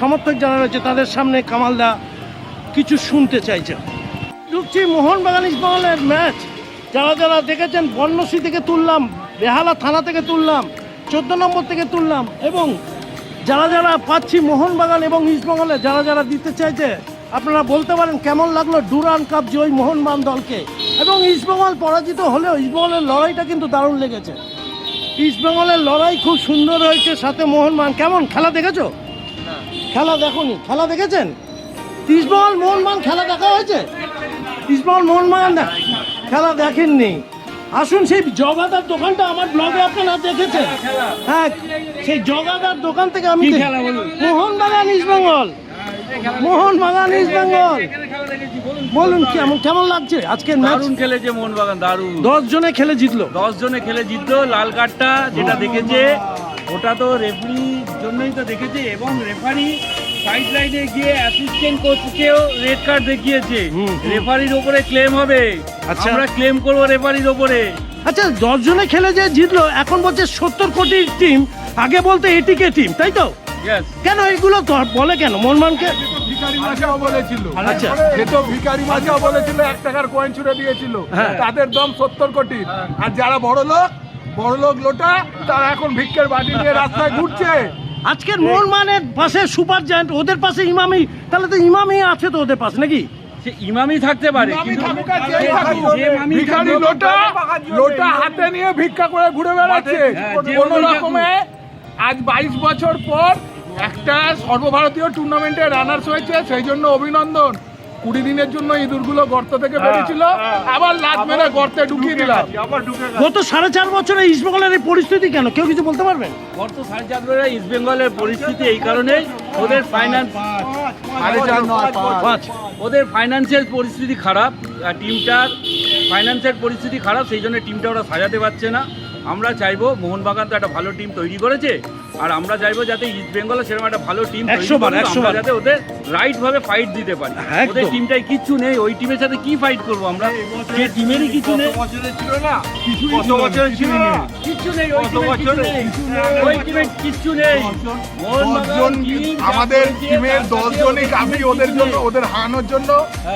Speaker 1: সমর্থক যারা রয়েছে তাদের সামনে কামালদা কিছু শুনতে চাইছে। ঢুকছি মোহনবাগান ইস্ট বেঙ্গলের ম্যাচ, যারা দেখেছেন বর্ণশ্রী থেকে তুললাম, বেহালা থানা থেকে তুললাম, 14 নম্বর থেকে তুললাম, এবং যারা পাচ্ছি মোহনবাগান এবং ইস্টবেঙ্গলে যারা দিতে চাইছে, আপনারা বলতে পারেন কেমন লাগলো ডুরান্ড কাপ জয়ী মোহনবাগান দলকে। এবং ইস্টবেঙ্গল পরাজিত হলেও ইস্টবেঙ্গলের লড়াইটা কিন্তু দারুণ লেগেছে। ইস্টবেঙ্গলের লড়াই খুব সুন্দর হয়েছে, সাথে মোহনবাগান। কেমন খেলা দেখেছো? খেলা দেখোনি? খেলা দেখেছেন? ইস্টবেঙ্গল মোহনবাগান খেলা দেখা হয়েছে? ইস্টবেঙ্গল মোহনবাগান খেলা দেখেননি? আসুন, সেই জগাদার দোকানটা আমার ব্লগে আপনারা দেখেছেন। হ্যাঁ, সেই জগাদার দোকান থেকে আমি মোহনবাগান ইস্টবেঙ্গল, মোহনবাগান ইস্টবেঙ্গল। বলুন কেমন লাগছে আজকের ম্যাচ?
Speaker 12: দারুণ খেলেছে মোহনবাগান, দারুণ।
Speaker 1: 10 জনে খেলে জিতলো।
Speaker 12: 10 জনে খেলে জিতলো। লাল কার্ডটা যেটা দেখেছে ওটা তো রেফারির জন্যই তো দেখেছে, এবং রেফারি সাইড লাইনে গিয়ে অ্যাসিস্ট্যান্ট কোচকেও রেড কার্ড দেখিয়েছে। রেফারির ওপরে ক্লেম হবে, আমরা ক্লেম করবো রেফারির ওপরে।
Speaker 1: আচ্ছা, 10 জনে খেলে যে জিতলো, এখন বলছে 70 কোটির টিম, আগে বলতে এটিকে টিম, তাই তো? কেন এগুলো বলে কেন মোহনবাগানকে?
Speaker 5: ভিখারি মাঝাও বলেছিল।
Speaker 1: আচ্ছা,
Speaker 5: সে তো ভিখারি মাঝাও বলেছিল, 1 টাকার কয়েন ছুড়ে দিয়েছিল, তাদের দম 70 কোটি। আর যারা বড় লোক লোটা, তারা এখন ভিক্ষের বাটি নিয়ে রাস্তায় ঘুরছে।
Speaker 1: আজকের মোহনবাগানের পাশে সুপার জায়ান্ট, ওদের পাশে ইমামি, তাহলে তো ইমামি আছে তো ওদের পাশে, নাকি?
Speaker 12: ইমামি থাকতে পারে,
Speaker 5: ভিখারি লোটা হাতে নিয়ে ভিক্ষা করে ঘুরে বেড়াচ্ছে কোন রকমে। আজ 22 বছর পর একটা সর্বভারতীয় টুর্নামেন্টে রানার্স হয়েছে, সেই জন্য অভিনন্দন। 20 দিনের জন্য ইঁদুরগুলো গর্ত থেকে বেরিয়েছিল, আবার লাত মেরে গর্তে ঢুকিয়ে দিলাম।
Speaker 1: গত 4.5 বছরে ইস্টবেঙ্গলের এই পরিস্থিতি কেন, কেউ কিছু বলতে পারবেন?
Speaker 12: গত 4.5 বছরে ইস্টবেঙ্গলের পরিস্থিতি এই কারণেই, ওদের ফাইন্যান্সিয়াল পরিস্থিতি খারাপ, টিমটার ফাইন্যান্সিয়াল পরিস্থিতি খারাপ, সেই জন্য টিমটা ওরা সাজাতে পারছে না। আমরা চাইবো, মোহনবাগান তো একটা ভালো টিম তৈরি করেছে, আর আমরা চাইবো যাতে ইস্ট বেঙ্গলে সেরকম একটা ভালো টিম যাতে ওদের রাইট ভাবে ফাইট দিতে পারি। ওদের টিমটাই কিচ্ছু নেই, ওই টিমের সাথে কি ফাইট করবো আমরা? যে টিমেরই কিছু নেই,
Speaker 5: আমাদের টিমের 10 জনই কাফি ওদের জন্য, ওদের হারানোর জন্য।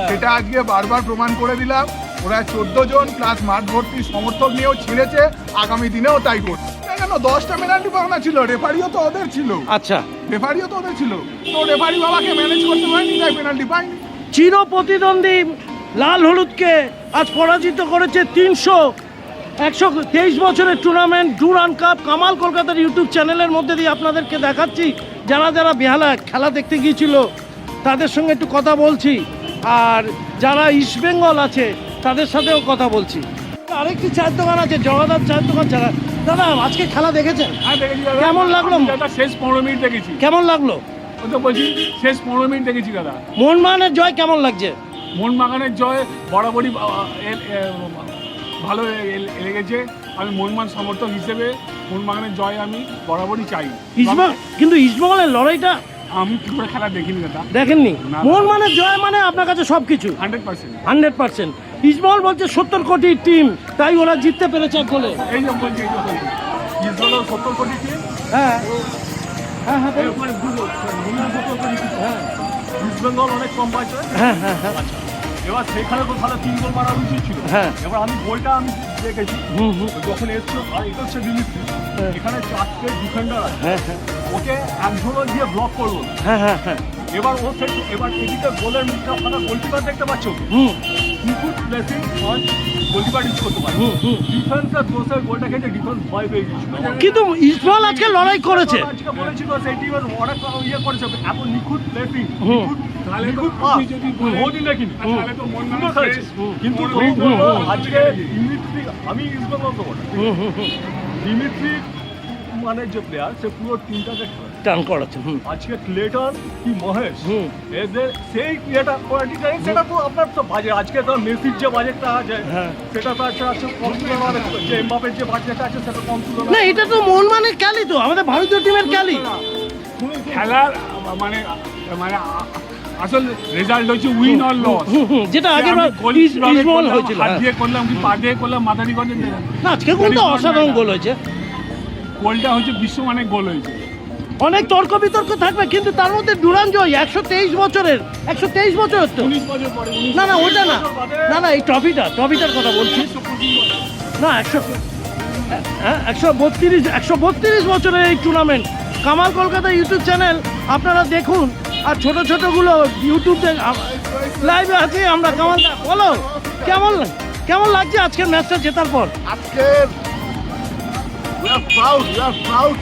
Speaker 5: সেটা আজকে বারবার প্রমাণ করে দিলাম। ওরা 14 জন প্লাস মাঠ ভর্তি সমর্থক নিয়েও ছিঁড়েছে, আগামী দিনেও তাই করছে। কেন 10টা পেনাল্টি পাওনা ছিল, রেফারিও তো ওদের ছিল,
Speaker 1: আচ্ছা,
Speaker 5: রেফারিও তো ওদের ছিল, তো রেফারি বাবাকে ম্যানেজ করতে পারেনি, তাই পেনাল্টি পায়নি।
Speaker 1: চির প্রতিদ্বন্দ্বী লাল হলুদকে আজ পরাজিত করেছে 123 বছরের টুর্নামেন্ট ডুরান্ড কাপ। কামাল কলকাতার ইউটিউব চ্যানেলের মধ্যে দিয়ে আপনাদেরকে দেখাচ্ছি। যারা যারা বেহালা খেলা দেখতে গিয়েছিল তাদের সঙ্গে একটু কথা বলছি, আর যারা ইস্টবেঙ্গল আছে তাদের সাথেও কথা বলছি। আরেকটি চায়ের দোকান আছে, জগদ্ধার চায়ের দোকান। যারা দাদা আজকে খেলা দেখেছেন?
Speaker 12: হ্যাঁ দেখেছি দাদা।
Speaker 1: কেমন লাগলো?
Speaker 12: শেষ 15 মিনিট দেখেছি।
Speaker 1: কেমন লাগলো?
Speaker 12: ও তো বলছি শেষ 15 মিনিট দেখেছি দাদা।
Speaker 1: মোহনবাগানের জয় কেমন লাগছে?
Speaker 12: মোহনবাগানের জয় বরাবরই ভালো লেগেছে। আমি মোহনবাগান সমর্থক হিসেবে মোহনবাগানের জয় আমি বরাবরই চাই।
Speaker 1: কিন্তু ইস্টবেঙ্গলের লড়াইটা
Speaker 12: আমি কি করে খেলা দেখিনি দাদা।
Speaker 1: দেখেননি?
Speaker 12: না।
Speaker 1: মোহনবাগানের জয় মানে আপনার কাছে সবকিছু
Speaker 12: 100%।
Speaker 1: 100%। ইস্টবেঙ্গল বলছে 70 কোটির টিম, তাই ওরা জিততে পেরেছে এক গোলে।
Speaker 12: এই যে বলছি ইসরায়েল 70 কোটি টিম।
Speaker 1: হ্যাঁ হ্যাঁ হ্যাঁ
Speaker 12: এর উপরে 70 কোটি টিম।
Speaker 1: হ্যাঁ
Speaker 12: ইস্টবেঙ্গল অনেক কম পাইছে।
Speaker 1: হ্যাঁ হ্যাঁ হ্যাঁ
Speaker 12: এবার সেখানে তো তাহলে 3 গোল মারা উচিত ছিল।
Speaker 1: হ্যাঁ।
Speaker 12: এবার আমি গোলটা আমি দেখেছি যখন এসছিল, আর এটা হচ্ছে দিমিত্রি, এখানে 4টে ডিফেন্ডার আছে,
Speaker 1: হ্যাঁ হ্যাঁ
Speaker 12: ওকে একজনও গিয়ে ব্লক করলো।
Speaker 1: হ্যাঁ হ্যাঁ হ্যাঁ
Speaker 12: এবার ও এবার এদিকে গোলের মুখটা আপনারা গোলকিপার দেখতে পাচ্ছ, নিখুঁত প্লেসিং পাঁচ গোলকিপার ইউজ করতে পারে। ডিফেন্সের দোষের গোলটা খেতে ডিফেন্স ভয় পেয়ে গিয়েছিল।
Speaker 1: কিন্তু ইস্টবেঙ্গল আজকে লড়াই করেছে।
Speaker 12: আজকে বলেছিল সেই টিমের অনেক ইয়ে করেছে, এত নিখুঁত প্লেসিং, কিন্তু আজকে দিমিত্রি, আমি ইস্টবেঙ্গল তো দিমিত্রি মানে যে প্লেয়ার, সে পুরো টিমটাকে
Speaker 1: টান করাচ্ছে।
Speaker 12: আজকে ক্লেটন কি মহেশ, এদের সেই ইয়েটা কোয়ালিটিটা, সেটা তো আপনার তো বাজে। আজকে তো মেসির যে বাজেটটা আছে সেটা তো আছে কম তুলনা, যে এমবাপের যে বাজেটটা আছে সেটা কম তুলনা।
Speaker 1: না, এটা তো মোহনবাগানের ক্যালি, তো আমাদের ভারতীয় টিমের ক্যালি।
Speaker 12: খেলার মানে মানে আসল রেজাল্ট হচ্ছে উইন অর লস,
Speaker 1: যেটা আগে ইস্টবেঙ্গল হয়েছিল।
Speaker 12: হাত দিয়ে করলাম কি পা দিয়ে করলাম, মাথা দিয়ে করলাম,
Speaker 1: না আজকে গোলটা অসাধারণ গোল হয়েছে।
Speaker 12: গোলটা হচ্ছে বিশ্বমানের গোল হয়েছে।
Speaker 1: অনেক তর্ক বিতর্ক থাকবে, কিন্তু তার মধ্যে ডুরান্ড জয় 123 বছরের, 123 বছরের তো।
Speaker 12: 19 বছর পরে।
Speaker 1: না না ওইটা না, না না এই ট্রফিটার কথা বলছি। না 132 বছরের এই tournament. Kamal Kolkata YouTube channel আপনারা দেখুন, আর ছোট ছোটগুলো ইউটিউবে লাইভে আছে। আমরা কামালদা বলো কেমন লাগছে আজকের ম্যাচটা জেতার পর?
Speaker 5: আজকের we are proud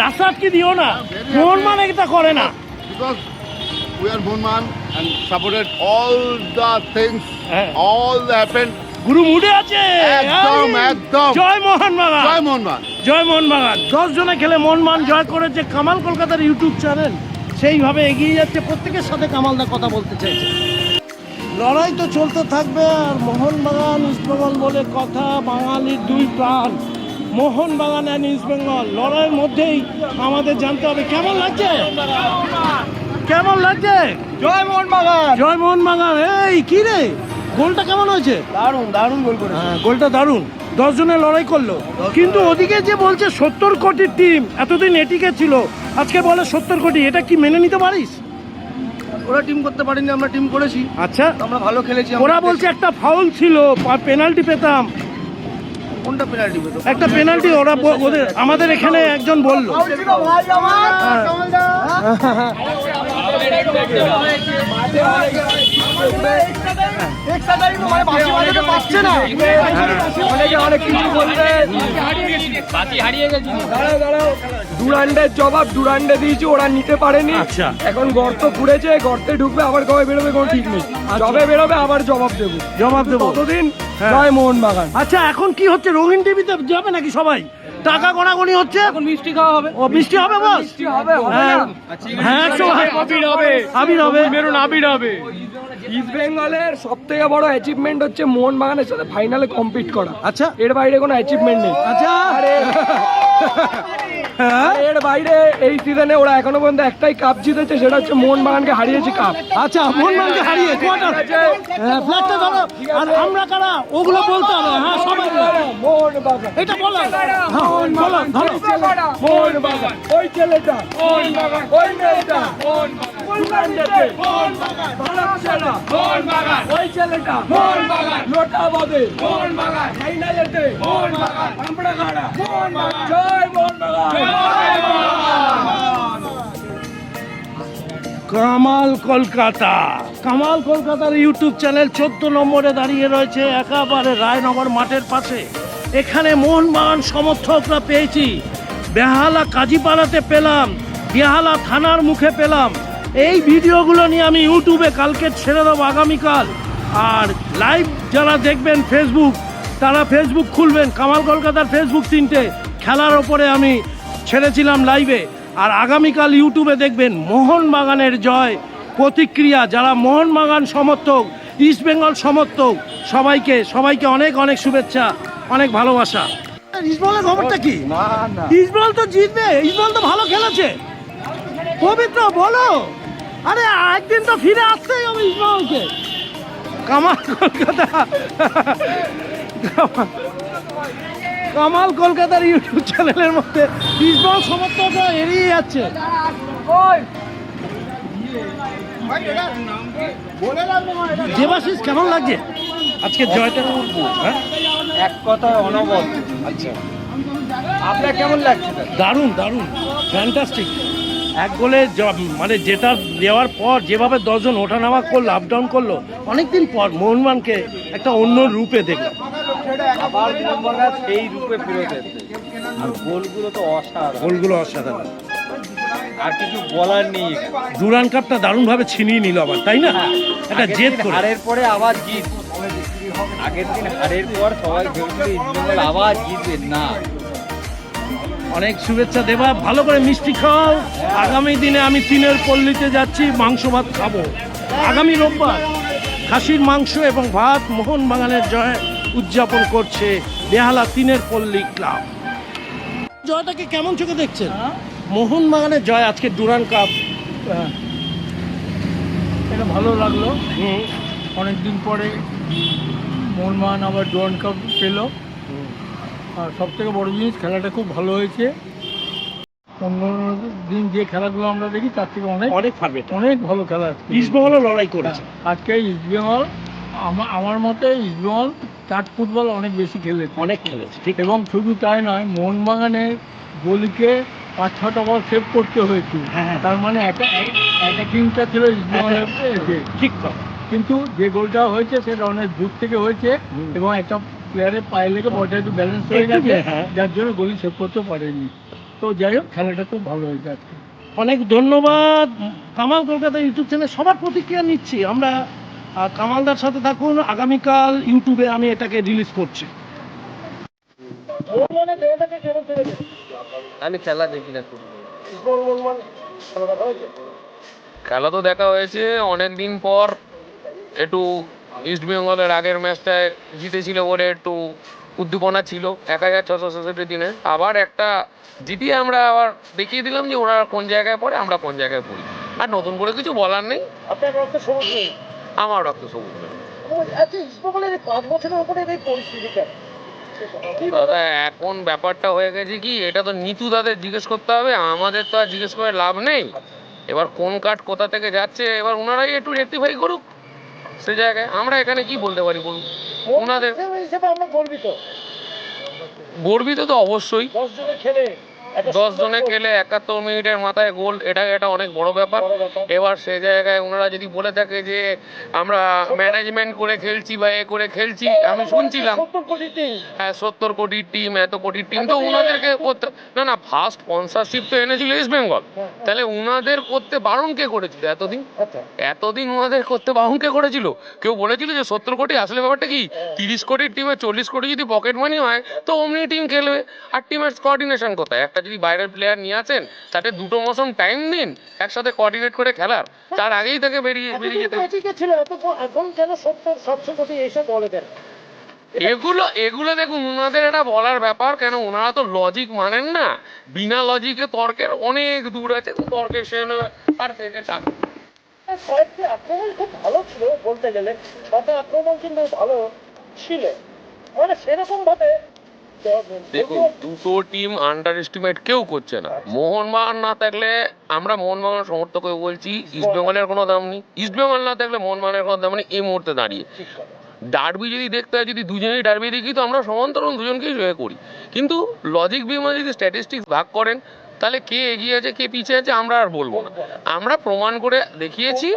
Speaker 1: রাস্তা কি দিও না, মোহনবাগান এটা করে না।
Speaker 5: because we are Mohan and supported all the things, all that happened.
Speaker 1: গুরু মুডে আছে
Speaker 5: একদম।
Speaker 1: জয় মোহনবাগান,
Speaker 5: জয় মোহনবাগান,
Speaker 1: জয় মোহনবাগান। 10 জনে খেলে মোহনবাগান জয় করেছে। কামাল কলকাতার ইউটিউব চ্যানেল সেইভাবে এগিয়ে যাচ্ছে, প্রত্যেকের সাথে কামালদা কথা বলতে চাইছে। লড়াই তো চলতে থাকবে, আর মোহনবাগান ইস্টবেঙ্গল বলে কথা, বাঙালির দুই প্রাণ। মোহনবাগান অ্যান্ড ইস্টবেঙ্গল লড়াইয়ের মধ্যেই আমাদের জানতে হবে কেমন লাগছে, কেমন লাগছে।
Speaker 10: জয় মোহনবাগান,
Speaker 1: জয় মোহনবাগান। এই কি রে, গোলটা কেমন হয়েছে?
Speaker 10: দারুণ গোল করেছে।
Speaker 1: হ্যাঁ, গোলটা দারুণ। 10 জনের লড়াই করলো, কিন্তু ওদিকে যে বলছে 70 কোটির টিম, এতদিন এটিকে ছিল, আজকে বলে 70 কোটি, এটা কি মেনে নিতে পারিস?
Speaker 10: ওরা টিম করতে পারেনি, আমরা টিম করেছি।
Speaker 1: আচ্ছা,
Speaker 10: আমরা ভালো খেলেছি।
Speaker 1: ওরা বলছে একটা ফাউল ছিল, পেনাল্টি পেতাম।
Speaker 10: কোনটা পেনাল্টি পেতো?
Speaker 1: একটা পেনাল্টি ওরা ওদের আমাদের এখানে একজন বললো।
Speaker 10: ডুরান্ডের জবাব ডুরান্ডে দিয়েছি, ওরা নিতে পারেনি।
Speaker 1: আচ্ছা,
Speaker 10: এখন গর্ত খুঁড়েছে, গর্তে ঢুকবে, আবার কবে বেরোবে কোনো ঠিক নেই। যবে বেরোবে আবার জবাব দেবো।
Speaker 1: ততদিন
Speaker 10: জয় মোহনবাগান।
Speaker 1: আচ্ছা, এখন কি হচ্ছে? রঙিন টিভিতে যাবে নাকি সবাই? টাকা গোনাগুনি হচ্ছে,
Speaker 10: এখন মিষ্টি খাওয়া হবে।
Speaker 1: ও মিষ্টি হবে বস? হ্যাঁ হ্যাঁ, আবির হবে,
Speaker 10: মেরুন আবির হবে। ইস্ট বেঙ্গলের সব থেকে বড় অ্যাচিভমেন্ট হচ্ছে মোহনবাগানের সাথে ফাইনালে কম্পিট করা।
Speaker 1: আচ্ছা,
Speaker 10: এর বাইরে কোনো অ্যাচিভমেন্ট নেই।
Speaker 1: আচ্ছা,
Speaker 10: এর বাইরে এই সিজনে ওরা এখনো পর্যন্ত একটাই কাপ জিতেছে, সেটা হচ্ছে মোহনবাগানকে হারিয়েছে কাপ।
Speaker 1: আচ্ছা, মোহনবাগানকে হারিয়ে কোয়ার্টার ফ্ল্যাগটা ধরো। আর আমরা কারা ওগুলো বলতে হবে। হ্যাঁ, সবাই
Speaker 10: মোহনবাগান,
Speaker 1: এটা বলো। হ্যাঁ, বলো, ধরো।
Speaker 10: মোহনবাগান, ওই ছেলেটা মোহনবাগান, ওই মেয়েটা মোহনবাগান। ওই ছেলেটা লোটা বাদে ফাইনালেতে আমরা গাড়া জয় মোহনবাগান।
Speaker 1: কামাল কলকাতা, কামাল কলকাতার ইউটিউব চ্যানেল 14 নম্বরে দাঁড়িয়ে রয়েছে একেবারে রায়নগর মাঠের পাশে। এখানে মোহনবাগান সমর্থকরা পেয়েছি, বেহালা কাজীপাড়াতে পেলাম, বেহালা থানার মুখে পেলাম। এই ভিডিওগুলো নিয়ে আমি ইউটিউবে কালকে ছেড়ে দেবো, আগামীকাল। আর লাইভ যারা দেখবেন ফেসবুক, তারা ফেসবুক খুলবেন, কামাল কলকাতার ফেসবুক 3টে, খেলার ওপরে আমি ছেড়েছিলাম লাইভে। আর আগামীকাল ইউটিউবে দেখবেন মোহনবাগানের জয় প্রতিক্রিয়া। যারা মোহনবাগান সমর্থক, ইস্টবেঙ্গল সমর্থক, সবাইকে অনেক অনেক শুভেচ্ছা, অনেক ভালোবাসা। ইস্টবেঙ্গলের খবরটা কি? ইস্টবেঙ্গল তো জিতবে, ইস্টবেঙ্গল তো ভালো খেলেছে। পবিত্র বলো, আরে একদিন তো ফিরে আসতেই হবে ইস্টবেঙ্গলকে। কামাল কলকাতা, কামাল কলকাতার ইউটিউব চ্যানেলের মধ্যে ইস্টবেঙ্গল সমর্থকরা এড়িয়ে যাচ্ছে। দেবাশিস, কেমন লাগছে আজকে জয়টা? হ্যাঁ,
Speaker 3: এক কথায় অনবদ্য।
Speaker 1: আচ্ছা,
Speaker 3: আপনার কেমন লাগছে?
Speaker 1: দারুণ দারুণ, ফ্যান্টাস্টিক। এক গোলে মানে যেটা দেওয়ার পর যেভাবে 10 জন ওঠানামা করলো, আপ ডাউন করলো, অনেকদিন পর মোহনবাগানকে একটা অন্য রূপে দেখলাম।
Speaker 3: আবার মোহনবাগান সেই রূপে ফিরে এসেছে। আর গোলগুলো তো অসাধারণ,
Speaker 1: গোলগুলো অসাধারণ,
Speaker 3: আর কিছু বলার নেই।
Speaker 1: ডুরান্ড কাপটা দারুণভাবে ছিনিয়ে নিল আবার, তাই না? একটা জেদ করে।
Speaker 3: হারের পরে আবার জিত, আগের দিন হারের পর সবাই ভেবেছিল ইস্টবেঙ্গল আবার জিতবে না।
Speaker 1: অনেক শুভেচ্ছা দেবা, ভালো করে মিষ্টি খাও। আগামী দিনে আমি 3-এর পল্লীতে যাচ্ছি, মাংস ভাত খাবো। আগামী রোববার খাসির মাংস এবং ভাত মোহনবাগানের জয় উদযাপন করছে বেহালা 3-এর পল্লী ক্লাব। জয়টাকে কেমন চোখে দেখছেন? মোহনবাগানের জয় আজকে ডুরান্ড কাপ।
Speaker 10: এটা ভালো লাগলো, অনেকদিন পরে মোহনবাগান আবার ডুরান্ড কাপ পেল। আর সব থেকে বড় জিনিস, খেলাটা খুব ভালো হয়েছে। অন্য দিন যে খেলাগুলো আমরা দেখি তার থেকে অনেক ভালো খেলা।
Speaker 1: ইস্টবেঙ্গলও লড়াই করেছে
Speaker 10: আজকে ইস্টবেঙ্গল, আমার মতে ইস্টবেঙ্গল টাচ ফুটবল অনেক বেশি খেলেছে,
Speaker 1: অনেক খেলেছে, ঠিক।
Speaker 10: এবং শুধু তাই নয়, মোহনবাগানের গোলকে 5-6টা বল সেভ করতে হয়েছে। তার মানে একটা টিমটা ছিল ইস্টবেঙ্গলের,
Speaker 1: ঠিক তো।
Speaker 10: কিন্তু যে গোলটা হয়েছে সেটা অনেক দূর থেকে হয়েছে, এবং একটা প্লেয়ারের পায়ে লেগে বলটা একটু ব্যালেন্স হয়ে গেছে, যার জন্য গোল সেভ করতে পারেনি। তো যাই হোক, খেলাটা খুব ভালো হয়েছে আজকে।
Speaker 1: অনেক ধন্যবাদ। কামাল কলকাতা ইউটিউব চ্যানেল সবার প্রতিক্রিয়া নিচ্ছি আমরা। কামালদার সাথে থাকুন, আগামীকাল ইউটিউবে আমি এটাকে রিলিজ করছি।
Speaker 3: আমি খেলা দেখি না।
Speaker 13: খেলা তো দেখা হয়েছে অনেক দিন পর। একটু ইস্টবেঙ্গলের আগের ম্যাচটায় জিতেছিল বলে একটু উদ্দীপনা ছিল 1667 দিনে। আবার একটা জিতিয়ে আমরা আবার দেখিয়ে দিলাম যে ওরা কোন জায়গায় পড়ে, আমরা কোন জায়গায় পড়ি। আর নতুন করে কিছু বলার নেই।
Speaker 1: আপনার রক্ত সবুজ নেই,
Speaker 13: আমার রক্ত সবুজ নেই।
Speaker 1: আচ্ছা, ইস্টবেঙ্গলের 5 বছরের উপরে এই পরিস্থিতিটা
Speaker 13: দাদা, এখন ব্যাপারটা হয়ে গেছে কি, এটা তো নিতু দাদের জিজ্ঞেস করতে হবে, আমাদের তো আর জিজ্ঞেস করে লাভ নেই। এবার কোন কাঠ কোথা থেকে যাচ্ছে, এবার ওনারাই একটু রেক্টিফাই করুক সে জায়গায়। আমরা এখানে কি বলতে পারি বলুন? ওনাদের
Speaker 1: হিসেবে আমরা
Speaker 13: গর্বিত তো অবশ্যই।
Speaker 1: 10 জনে খেলে
Speaker 13: 10 জনে খেলে 71 মিনিটের মাথায় গোল, এটা অনেক বড় ব্যাপার। এবার সে জায়গায় ওনারা যদি বলে থাকে যে আমরা ম্যানেজমেন্ট করে খেলছি বা এ করে খেলছি, আমি শুনছিলাম 70 কোটির টিম, এত কোটির টিম, তো ওনাদেরকে করতে না ফার্স্ট স্পন্সরশিপ তো এনেছিল ইস্ট বেঙ্গল। তাহলে ওনাদের করতে বারণ কে করেছিল এতদিন ওনাদের করতে বারণ কে করেছিল? কেউ বলেছিল যে 70 কোটি? আসলে ব্যাপারটা কি, 30 কোটির টিমে 40 কোটি যদি পকেট মানি হয় তো অমনি টিম খেলবে। আর টিমের কোঅর্ডিনেশন কোথায়? একটা যদি বাইরের প্লেয়ার নিয়ে আসেন, তাতে 2 মৌসুম টাইম দিন একসাথে কোঅর্ডিনেট করে খেলার, তার আগেই তাকে বেরিয়ে যেতে। এগুলো দেখুন, ওনাদের এটা বলার ব্যাপার কেন, ওনারা তো লজিক মানেন না। বিনা লজিকে তর্কের অনেক দূর আছে, তো তর্কের সে আর থেকে টাকা।
Speaker 1: আক্রমণ খুব ভালো ছিল বলতে গেলে, 6টা আক্রমণ কিন্তু ভালো ছিল, মানে সেরকম ভাবে
Speaker 13: দেখুন দুটো টিম আন্ডার এস্টিমেট কেউ করছে না। মোহনবাগান না থাকলে আমরা মোহনবাগান সমর্থক হয়ে বলছি ইস্টবেঙ্গলের কোনো দাম নেই, ইস্টবেঙ্গল না থাকলে মোহনবাগানের কোনো দাম নেই এই মুহূর্তে দাঁড়িয়ে। ডার্বি যদি দেখতে হয়, যদি দুজনেই ডার্বি দেখি তো আমরা সমান্তরাল দুজনকেই জয় করি, কিন্তু লজিক বিমা যদি স্ট্যাটিস্টিক্স ভাগ করেন তাহলে কে এগিয়ে আছে কে পিছিয়ে আছে আমরা আর বলবো না। আমরা প্রমাণ করে দেখিয়েছি,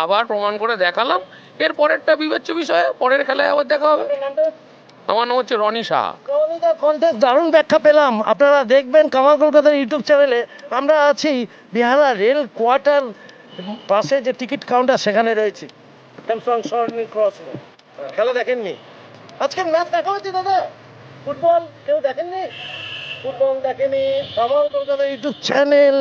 Speaker 13: আবার প্রমাণ করে দেখালাম, এর পরেরটা বিবেচ্য বিষয়ে পরের খেলায় আবার দেখা হবে। আমার নাম হচ্ছে রনি সাহা।
Speaker 1: দারুণ ব্যাখ্যা পেলাম। আপনারা দেখবেন কামাল কলকাতার ইউটিউব চ্যানেলে। আমরা আছি বেহালা রেল কোয়ার্টার পাশে যে টিকিট কাউন্টার সেখানে রয়েছে স্যামসাং সরণি ক্রস। খেলা দেখেননি? আজকের ম্যাচ দেখা হচ্ছে দাদা? ফুটবল কেউ দেখেননি? ফুটবল দেখেনি? কামাল কলকাতার ইউটিউব চ্যানেল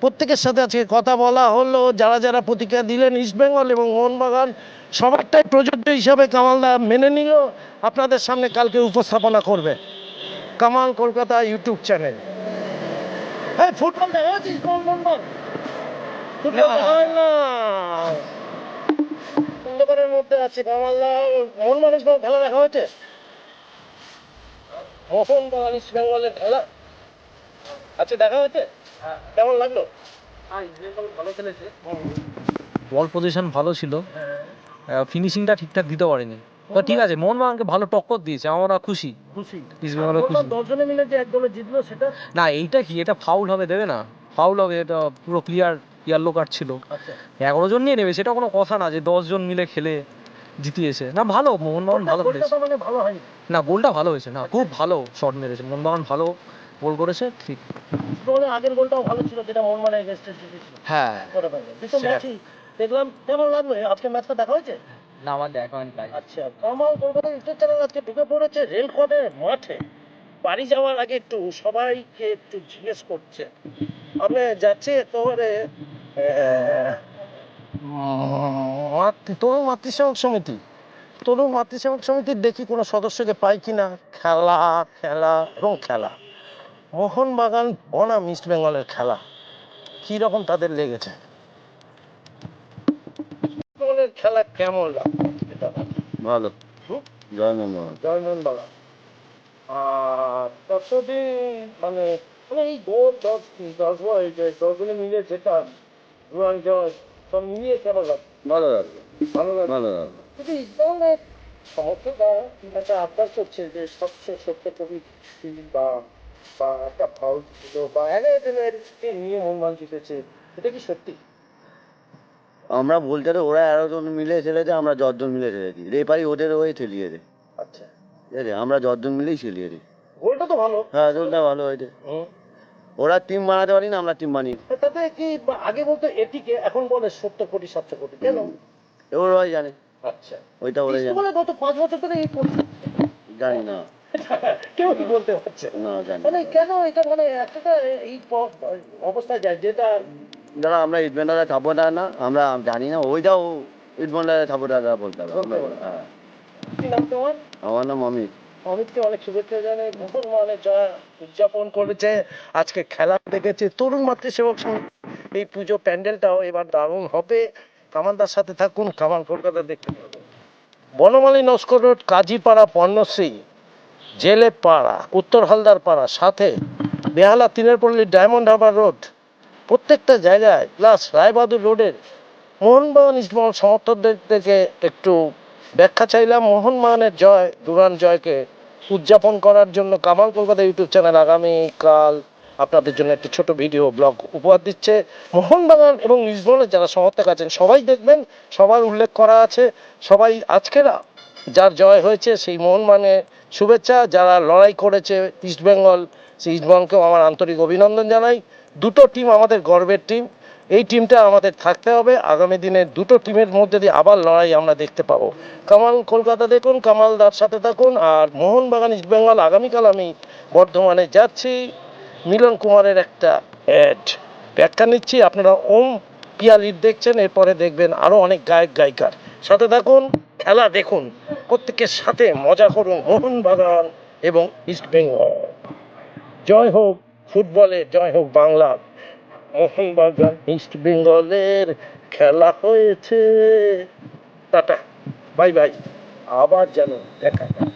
Speaker 1: প্রত্যেকের সাথে আজকে কথা বলা হলো। যারা যারা প্রতিক্রিয়া দিলেন ইস্টবেঙ্গল এবং মোহনবাগান সবারটাই প্রযোজ্য হিসাবে কামালদা মেনে নিল, আপনাদের সামনে কালকে উপস্থাপনা করবে কামাল কলকাতা ইউটিউব চ্যানেল। হ্যাঁ, ফুটবল দেখা হচ্ছে? ফুটবল হয় না, অন্ধকারের মধ্যে আছে। কামালদা মোহনবাগান খেলা দেখা হয়েছে? মোহনবাগান ইস্ট বেঙ্গলের খেলা আচ্ছা দেখা হয়েছে? কেমন লাগলো? ভালো খেলেছে,
Speaker 9: বল পজিশন ভালো ছিল, ফিনিশিংটা ঠিকঠাক দিতে পারেনি। তো ঠিক আছে, মোহনবাগানকে ভালো টক্কর দিয়েছে, আমরা খুশি।
Speaker 1: খুশি
Speaker 9: ইস্ট বেঙ্গলও খুশি।
Speaker 1: 10 জনে মিলে যে একদলে জিতলো সেটা
Speaker 9: না, এইটা কি, এটা ফাউল হবে, দেবে না? ফাউল হবে, এটা পুরো ক্লিয়ার ইয়েলো কার্ড ছিল।
Speaker 1: আচ্ছা
Speaker 9: 11 জন নিয়ে নেবে সেটা কোনো কথা না, যে 10 জন মিলে খেলে জিতিয়েছে। না ভালো, মোহনবাগান ভালো খেলেছে।
Speaker 1: মানে ভালো হয়নি।
Speaker 9: না, গোলটা ভালো হয়েছে, না খুব ভালো শট মেরেছে মোহনবাগান, ভালো গোল করেছে। ঠিক,
Speaker 1: ফুটবলের আগের গোলটাও ভালো ছিল যেটা মোহনবাগানের এগেইনস্টে জিতেছিল।
Speaker 9: হ্যাঁ
Speaker 1: করে ফেললো। দুটো ম্যাচই দেখলাম। কেমন লাগলো আজকে ম্যাচটা দেখা হয়েছে?
Speaker 9: না, আমার দেখা হয়নি।
Speaker 1: আচ্ছা, কামাল কলকাতা ইউটিউব চ্যানেল আজকে ঢুকে পড়েছে রেল কোয়ার্টারের মাঠে। বাড়ি যাওয়ার আগে একটু সবাইকে একটু জিজ্ঞেস করছে, আপনি যাচ্ছে একেবারে তরুণ মাতৃসেবক সমিতি, তরুণ মাতৃসেবক সমিতির দেখি কোনো সদস্যকে পাই কিনা। খেলা খেলা এবং খেলা, মোহনবাগান বনাম ইস্ট বেঙ্গলের খেলা কীরকম তাদের লেগেছে? খেলা কেমন লাগলো?
Speaker 2: ভালো, জয় মোহনবাগান।
Speaker 1: জয়নন্দবাগান ততদিন মানে এই গোল 10 মিলে যেটা জয় সব মিলিয়ে কেমন লাগলো?
Speaker 2: ভালো লাগলো,
Speaker 1: ভালো লাগলো।
Speaker 2: ভালো লাগলো।
Speaker 1: কিন্তু ইসলামের সমর্থকরা একটা আবদার করছে যে সবচেয়ে সত্য কবি বা বা একটা ফাউল ছিল বা নিয়ে মোহনবাগান জিতেছে, এটা কি সত্যি?
Speaker 2: আমরা বলতে ওরা 11 জন মিলে খেলেছে, আমরা 10 জন মিলে খেলেছি। রেফারি ওদের হয়ে খেলিয়েছে।
Speaker 1: আচ্ছা,
Speaker 2: ঠিক আছে, আমরা 10 জন মিলেই খেলিয়েছি।
Speaker 1: গোলটা তো ভালো।
Speaker 2: হ্যাঁ, গোলটা ভালো হয়েছে। ওরা টিম বানাতে পারি না, আমরা টিম বানিয়ে।
Speaker 1: তাতে কি আগে বলতো এটিকে, এখন বলে 70 কোটি 700 কোটি কেন?
Speaker 2: ওরাই জানে,
Speaker 1: আচ্ছা,
Speaker 2: ওইটা ওরাই জানে।
Speaker 1: বলে গত 5 বছর ধরে এই করছে,
Speaker 2: জানি না,
Speaker 1: কেউ কি বলতে পারছে
Speaker 2: না জানি
Speaker 1: মানে কেন এটা মানে একটা এই অবস্থায় যায় যেটা
Speaker 2: যারা আমরা ইটবেন্ডারে সাপোর্টার না, আমরা জানি না। ওইটাও ইটবেন্ডারে সাপোর্টাররা বলতে হবে। হ্যাঁ,
Speaker 1: কি নাম তোমার?
Speaker 2: আমার নাম অমিত।
Speaker 1: অমিতকে অনেক শুভেচ্ছা জানাই। মোহনবাগানের জয় উদযাপন করেছে, আজকে খেলা দেখেছে তরুণ মাতৃসেবক সমিতি। এই পুজো প্যান্ডেলটাও এবার দারুণ হবে। কামালদার সাথে থাকুন, কামাল কলকাতা দেখতে পাবেন। বনমালী নস্কর রোড, কাজীপাড়া, পর্ণশ্রী, জেলে পাড়া, উত্তর হালদার পাড়া, সাথে বেহালা 3 পল্লী, ডায়মন্ড হারবার রোড, প্রত্যেকটা জায়গায় প্লাস রায়বাহাদুর রোডের মোহনবাগান ইস্টবেঙ্গল সমর্থকদের থেকে একটু ব্যাখ্যা চাইলাম। মোহনবাগানের জয়, দুরান জয়কে উদযাপন করার জন্য কামাল কলকাতা ইউটিউব চ্যানেল আগামীকাল আপনাদের জন্য একটি ছোট ভিডিও ব্লগ উপহার দিচ্ছে। মোহনবাগান এবং ইস্টবেঙ্গলের যারা সমর্থক আছেন সবাই দেখবেন, সবার উল্লেখ করা আছে। সবাই আজকের যার জয় হয়েছে সেই মোহনবাগানের শুভেচ্ছা। যারা লড়াই করেছে ইস্টবেঙ্গল, সেই ইস্টবেঙ্গলকেও আমার আন্তরিক অভিনন্দন জানাই। দুটো টিম আমাদের গর্বের টিম, এই টিমটা আমাদের থাকতে হবে। আগামী দিনে দুটো টিমের মধ্যে দিয়ে আবার লড়াই আমরা দেখতে পাবো। কামাল কলকাতা দেখুন, কামালদার সাথে থাকুন। আর মোহনবাগান ইস্টবেঙ্গল আগামীকাল আমি বর্ধমানে যাচ্ছি, মিলন কুমারের একটা অ্যাড ব্যাখ্যা নিচ্ছি। আপনারা ওম পিয়ালির দেখছেন, এরপরে দেখবেন আরও অনেক গায়ক গায়িকার। সাথে থাকুন, খেলা দেখুন, প্রত্যেকের সাথে মজা করুন। মোহনবাগান এবং ইস্টবেঙ্গল, জয় হোক ফুটবলে, জয় হোক বাংলা। মোহনবাগান ইস্ট বেঙ্গলের খেলা হয়েছে। টাটা, বাই বাই, আবার যেন দেখা যায়।